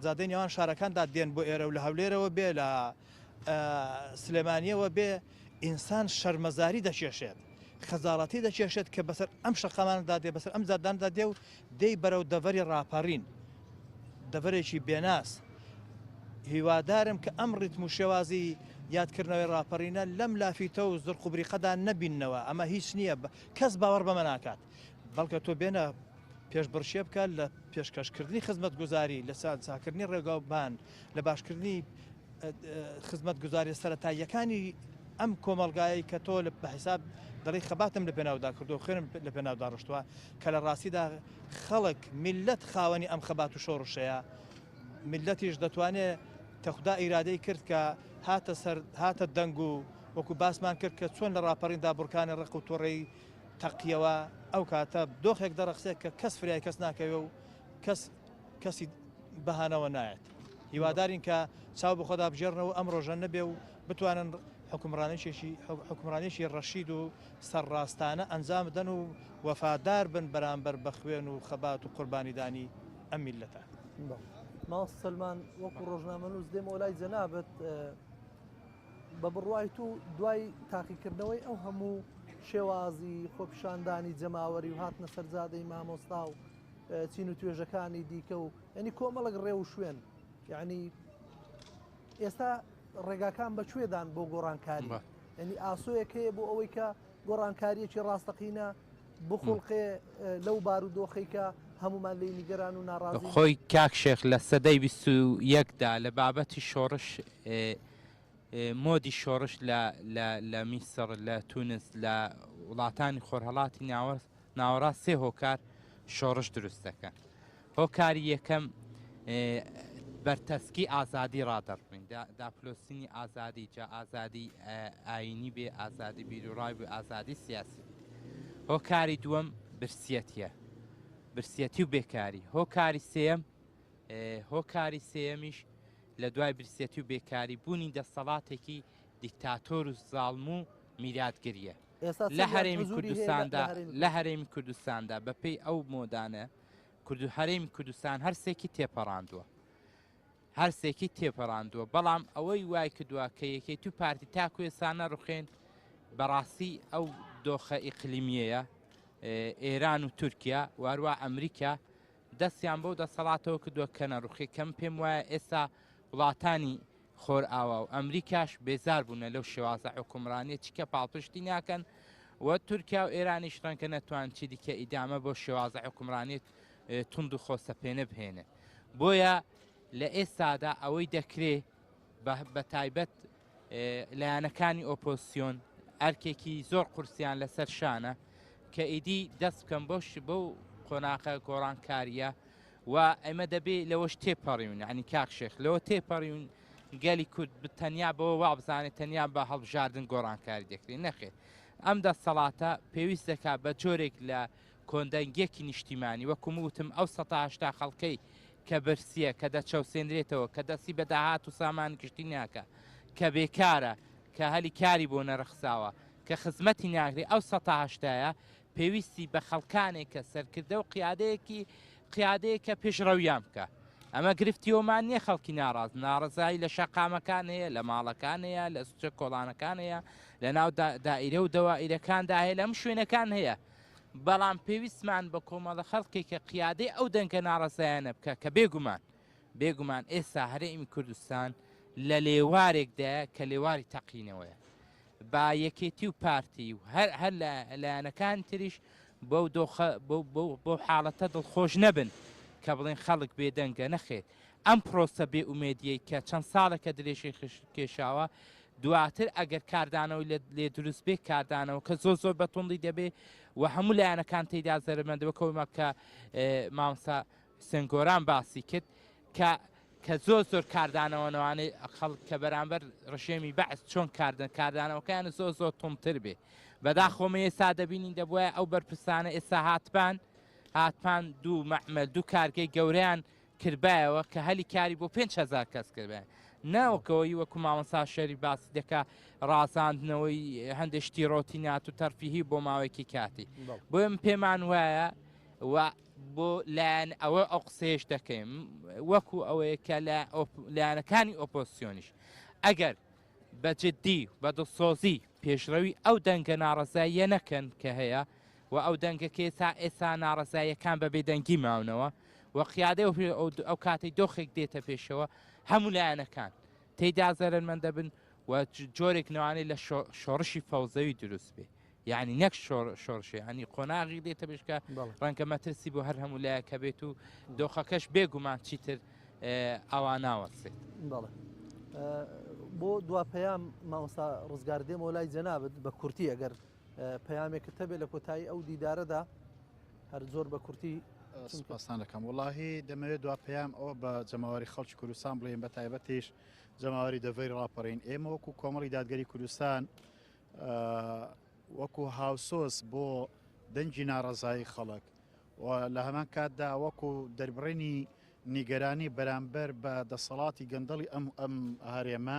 زادەی نێوان شارەکاندا دێن بۆ ئێرە و لە هەولێرەوە بێ لە سلێمانیەوە بێ ئینسان شەرمەزاری دەکێشێت خەزاڵەتی دەکێشێت کە بەسەر ئەم شەقەماندا دێ بەسەر ئەم زاداندا دێ و دەی بەرەو دەڤەری ڕاپەڕین دەڤەرێکی بێناس هیوادارم کە ئەم ڕیتم و شێوازی یادکردنەوەی ڕاپەڕینە لەم لافیتە و زرق و بریقەدا نەبینەوە ئەمە هیچ نییە کەس باوەڕ بەمە ناکات بەڵکە تۆ بێنە پێشبڕشێ بکە لە پێشکەشکردنی خزمەت گوزاری لە چاکردنی ڕێگاوبان لە باشکردنی خزمەت گوزاری سەرەتاییەکانی ئەم کۆمەلگایی کە تۆ بە حیساب دەڵی خەباتم لە پێناودا کردو خوێنم لە پێناودا ڕشتووە کە لە ڕاستیدا خەڵک میلەت خاوەنی ئەم خەبات و شۆڕشەیە میلەتیش دەتوانێت تەخدا ئیرادەی کرد کە هاتە دەنگ و وەکو باسمان کرد کە چۆن لە ڕاپەڕیندا بورکانی ڕق و تۆڕەی تەقیەوە ئەو کاتە دۆخێک دەرەخسێت کە کەس فریای کەس ناکەوێ و کەسی بەهانەوە نایەت هیوادارین کە چاو بە خۆدا بژێڕنەوە ئەم ڕۆژە نەبێ و بتوانن حکومڕانێکی ڕەشید و سەرڕاستانە ئەنجام بدەن و وەفادار بن بەرامبەر بە خوێن و خەبات و قوربانیدانی ئەم میلەتە. ماڵ سلمان وەکو ڕۆژنامەنووس دێمەوە لای جەنابەت بە بڕوای تو دوای تاقیکردنەوەی ئەو هەموو شێوازی خۆپیشاندانی جەماوەری و هاتنە سەرزادەی مامۆستا و چین و توێژەکانی دیکە و ینی کۆمەڵک ڕێ و شوێن یعنی ئێستا ڕێگاکان بەکوێدان بۆ گۆڕانکاری ینی ئاسۆیەکەیە بۆ ئەوەی کە گۆڕانکاریەکی ڕاستەقینە بخڵقێ لەو بارودۆخەی کە هەمومان لی نیگەران و ناڕازی خۆی کاک شێخ لە سەدەی 21دا لە بابەتی شۆڕش مۆدی شۆڕش لە میسر لە تونس لە وڵاتانی خۆرهەڵاتی ناوەڕاست سێ هۆکار شۆڕش دروست دەکەن هۆکاری یەکەم بەرتەسکی ئازادی ڕادەڕبین داپلۆسینی ئازادی جا ئازادی ئاینی بێ ئازادی بیرروڕای بێ ئازادی سیاسی هۆکاری دووەم برسیەتیە برسیەتی و بێکاری هۆکاری سێەمیش لە دوای برسیەتی و بێکاری بوونی دەسەڵاتێکی دیکتاتۆر و زاڵم و میراتگریە لە هەرێمی کوردستاندا بەپێی ئەو مۆدانە هەرێمی کوردستان هەرسێکی تێپەڕاندووە بەڵام ئەوەی وای کردووە کە یەکێتی و پارتی تاکو ێسانە ڕوخێن بەڕاستی ئەو دۆخە ئیقلیمیەیە ئێران و تورکیا وارووا ئەمریکا دەستیان بەو دەسەڵاتەوە کردووە کەنە ڕوخی کەم پێم وایە ئێستا وڵاتانی خۆر ئاوا و ئەمریکاش بێزار بوونە لەو شێوازە حکومڕانیە چیکە پاڵپشتی ناکەن و تورکیا و ئێرانیش ڕەنکە نەتوان چی دیکە ئیدامە بۆ شێوازە حکومڕانیت تونند و خۆسەپێنە بهێنێ بۆیە لە ئێستادا ئەوەی دەکرێ بە تایبەت لایەنەکانی ئۆپۆزیسیۆن ئەرکێکی زۆر قورسیان لەسەر شانە کە ئیدی دەست بکەم بۆ قۆناغە گۆڕانکاریە و ئەمە دەبێ لەوەش تێپەڕیون عنی کاک شێخ لەوە تێپەڕیون گەلی کورد تەنیا بەوە وا بزانێت تەنیا بە هەڵبژاردن گۆڕانکاری دەکرێت نەخێت ئەم دەسەڵاتە پێویست دەکات بە جۆرێک لە کۆندەنگێکی نیشتیمانی وەکوم وتم ئەو ١٨ خەڵکەی کە بەرسیە کە دەچەوسێنرێتەوە کە دەستی بەداهات و سامان گشتی ناکە کە بێکارە کە هەلی کاری بۆ نەرەخساوە کە خزمەتی ناگرێ ئەو ١٨ە پێویستی بە خەڵکانێک کە سەرکردە و قیادەیە کە پێشڕەویان بکە ئەمە گرفتیۆمان نییە خەڵکی ناڕزایی لە شەقامەکان هەیە لە ماڵەکان هەیە لە سوچە کۆڵانەکان هەیە لە ناو دائیرە و دەوائیرەکاندا هەیە لەم شوێنەکان هەیە بەڵام پێویستمان بە کۆمەڵە خەڵکی کە قیادەی ئەو دەنگە ناڕزایانە بکە کە بێگومان ئێستا هەرێمی کوردستان لە لێوارێکدایە کە لێواری تەقینەوەیە با یەکێتی و پارتی و هەر لایەنەکان تریش بۆ حاڵەتە دڵخۆش نەبن کە بڵێن خەڵک بێدەنگە نەخێت ئەم پرۆسە بێ ئومێدیەی کە چەند ساڵێکە درێژەی کێشاوە دواتر ئەگەر کاردانەوەی لێ دروست بێ کاردانەوە کە زۆر بەتوندی دەبێ و هەموو لایەنەکان تێیدا زەرمەندەوەکەوەمە کە مامۆستا سنگۆران باسی کرد کە زۆر کاردانەوەنەوانەی خەڵک کە بەرامبەر ڕژێمی بەعس چۆن کاردانەوەکان زۆر تونتر بێ بەداخۆمە ئێستا دەبینین دەبواە ئەو بەرپرسانە ئێستا هاتپان دوو مەحمەل دوو کارگەی گەورەیان کردبایەوە کە هەلی کاری بۆ 5,000 کەس کردبێ ناوەکەوەی وەکو مامۆستا شەری باسی دەکا ڕازاندنەوەی هەندێک شتی ڕۆتینات و تەرفیهی بۆ ماوەیەکی کاتی بۆ من پێمان وایە و بۆ لایەن ئەوە ئەو قسەیەش دەکەیم وەکو ئەوەیە کە لایەنەکانی ئۆپۆزیسیۆنیش ئەگەر بەجددی بە دڵسۆزی پێشڕەوی ئەو دەنگە ناڕزاییە نەکەن کە هەیە و ئەو دەنگەکە ئێستا ناڕزاییەکان بەبێ دەنگی ماونەوە و قیادەی ئەو کاتی دۆخێک دێتە پێشەوە هەموو لایەنەکان تێیدا زەرمەندە بن و جۆرێک نەوانەی لە شۆڕشی فەوزەوی دروست بێ یعنی نەک شۆڕشێ ینی قۆناغی دێتە بشکە ڕەنگە مەترسی بۆ هەر هەموو لایەکە بێت و دۆخەکەش بێگومان چیتر ئەوان ناوەسێت بەڵێ بۆ دوا پەیام مامۆستا ڕزگار دێمەوە لای جەنابەت بە کورتی ئەگەر پەیامێکت هەبێت لە کۆتایی ئەو دیدارەدا هەر زۆر بە کورتی سپاسان دەکەم وڵاهی دەمەوێت دوا پەیام ئەوە بە جەماوەری خەڵکی کوردستان بڵێن بە تایبەتیش جەماوەری دەڤەی ڕاپەڕین ئێمە وەکو کۆمەڵی دادگەری کوردستان وەکو هاوسۆس بۆ دەنجی ناڕەزایی خەڵک و لە هەمان کاتدا وەکو دەربڕینی نیگەرانی بەرامبەر بە دەسەڵاتی گەندەڵی ئەم هەرێمە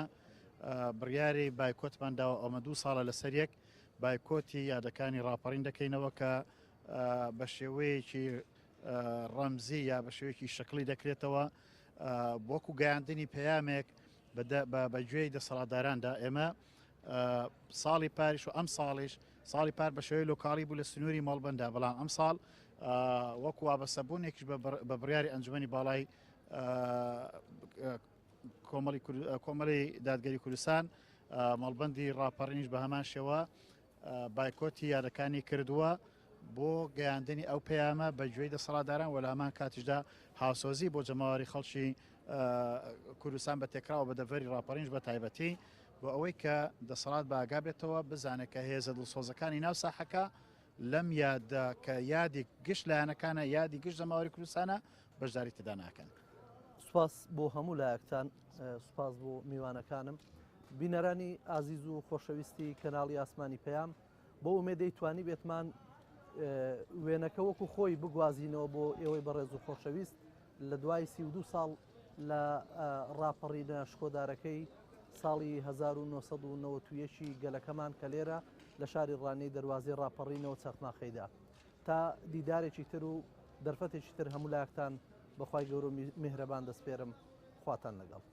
بڕیاری بایکۆتمانداوە ئەمە 2 ساڵە لەسەر یەک بایکۆتی یادەکانی ڕاپەڕین دەکەینەوە کە بە شێوەیەکی ڕەمزی یا بە شێوەیەکی شکلی دەکرێتەوە وەکو گەیاندنی پەیامێک بەگوێی دەسەڵاتداراندا ئێمە ساڵی پاریش و ئەم ساڵی پار بە شێوەی لۆکاڵی بوو لە سنووری مەڵبەندا بەڵام ئەم ساڵ وەکو وابەستەبوونێکیش بە بڕیاری ئەنجومەنی باڵای کۆمەڵی دادگەری کوردستان مەڵبەندی ڕاپەڕینیش بە هەمان شێوە بایکۆتی یادەکانی کردووە بۆ گەیاندنی ئەو پەیامە بە گوێی دەسەڵاتداران و لە هەمان کاتیشدا هاوسۆزی بۆ جەماوەری خەڵکی کوردستان بە تێکراوە بە دەڤەری ڕاپەڕینش بە تایبەتی بۆ ئەوەی کە دەسەڵات باگا بێتەوە بزانێت کە هێزە دڵسۆزەکانی ناو ساحەکە لەم یاددا کە یادی گشت لایەنەکانە یادی گشت جەماوەری کوردستانە بەشداری تێدا ناکەن. سوپاس بۆ هەموو لایەکتان سوپاس بۆ میوانەکانم بینەرانی ئازیز و خۆشەویستی کەناڵی ئاسمانی پەیام بۆ ئومێدەی توانی بێتمان وێنەکە وەکو خۆی بگوازینەوە بۆ ئێوەی بەڕێز و خۆشەویست لە دوای 32 ساڵ لە ڕاپەڕینە شکۆدارەکەی ساڵی 1990 گەلەکەمان کە لێرە لە شاری ڕانەی دەواازەی ڕاپەڕینەوە چەخماخەیدا تا دیدارێکی تر و دەرفەتێکی تر هەموو لایەکتان بەخوای گەورە میهرەبان دەسپێرم خواتان لەگەڵ.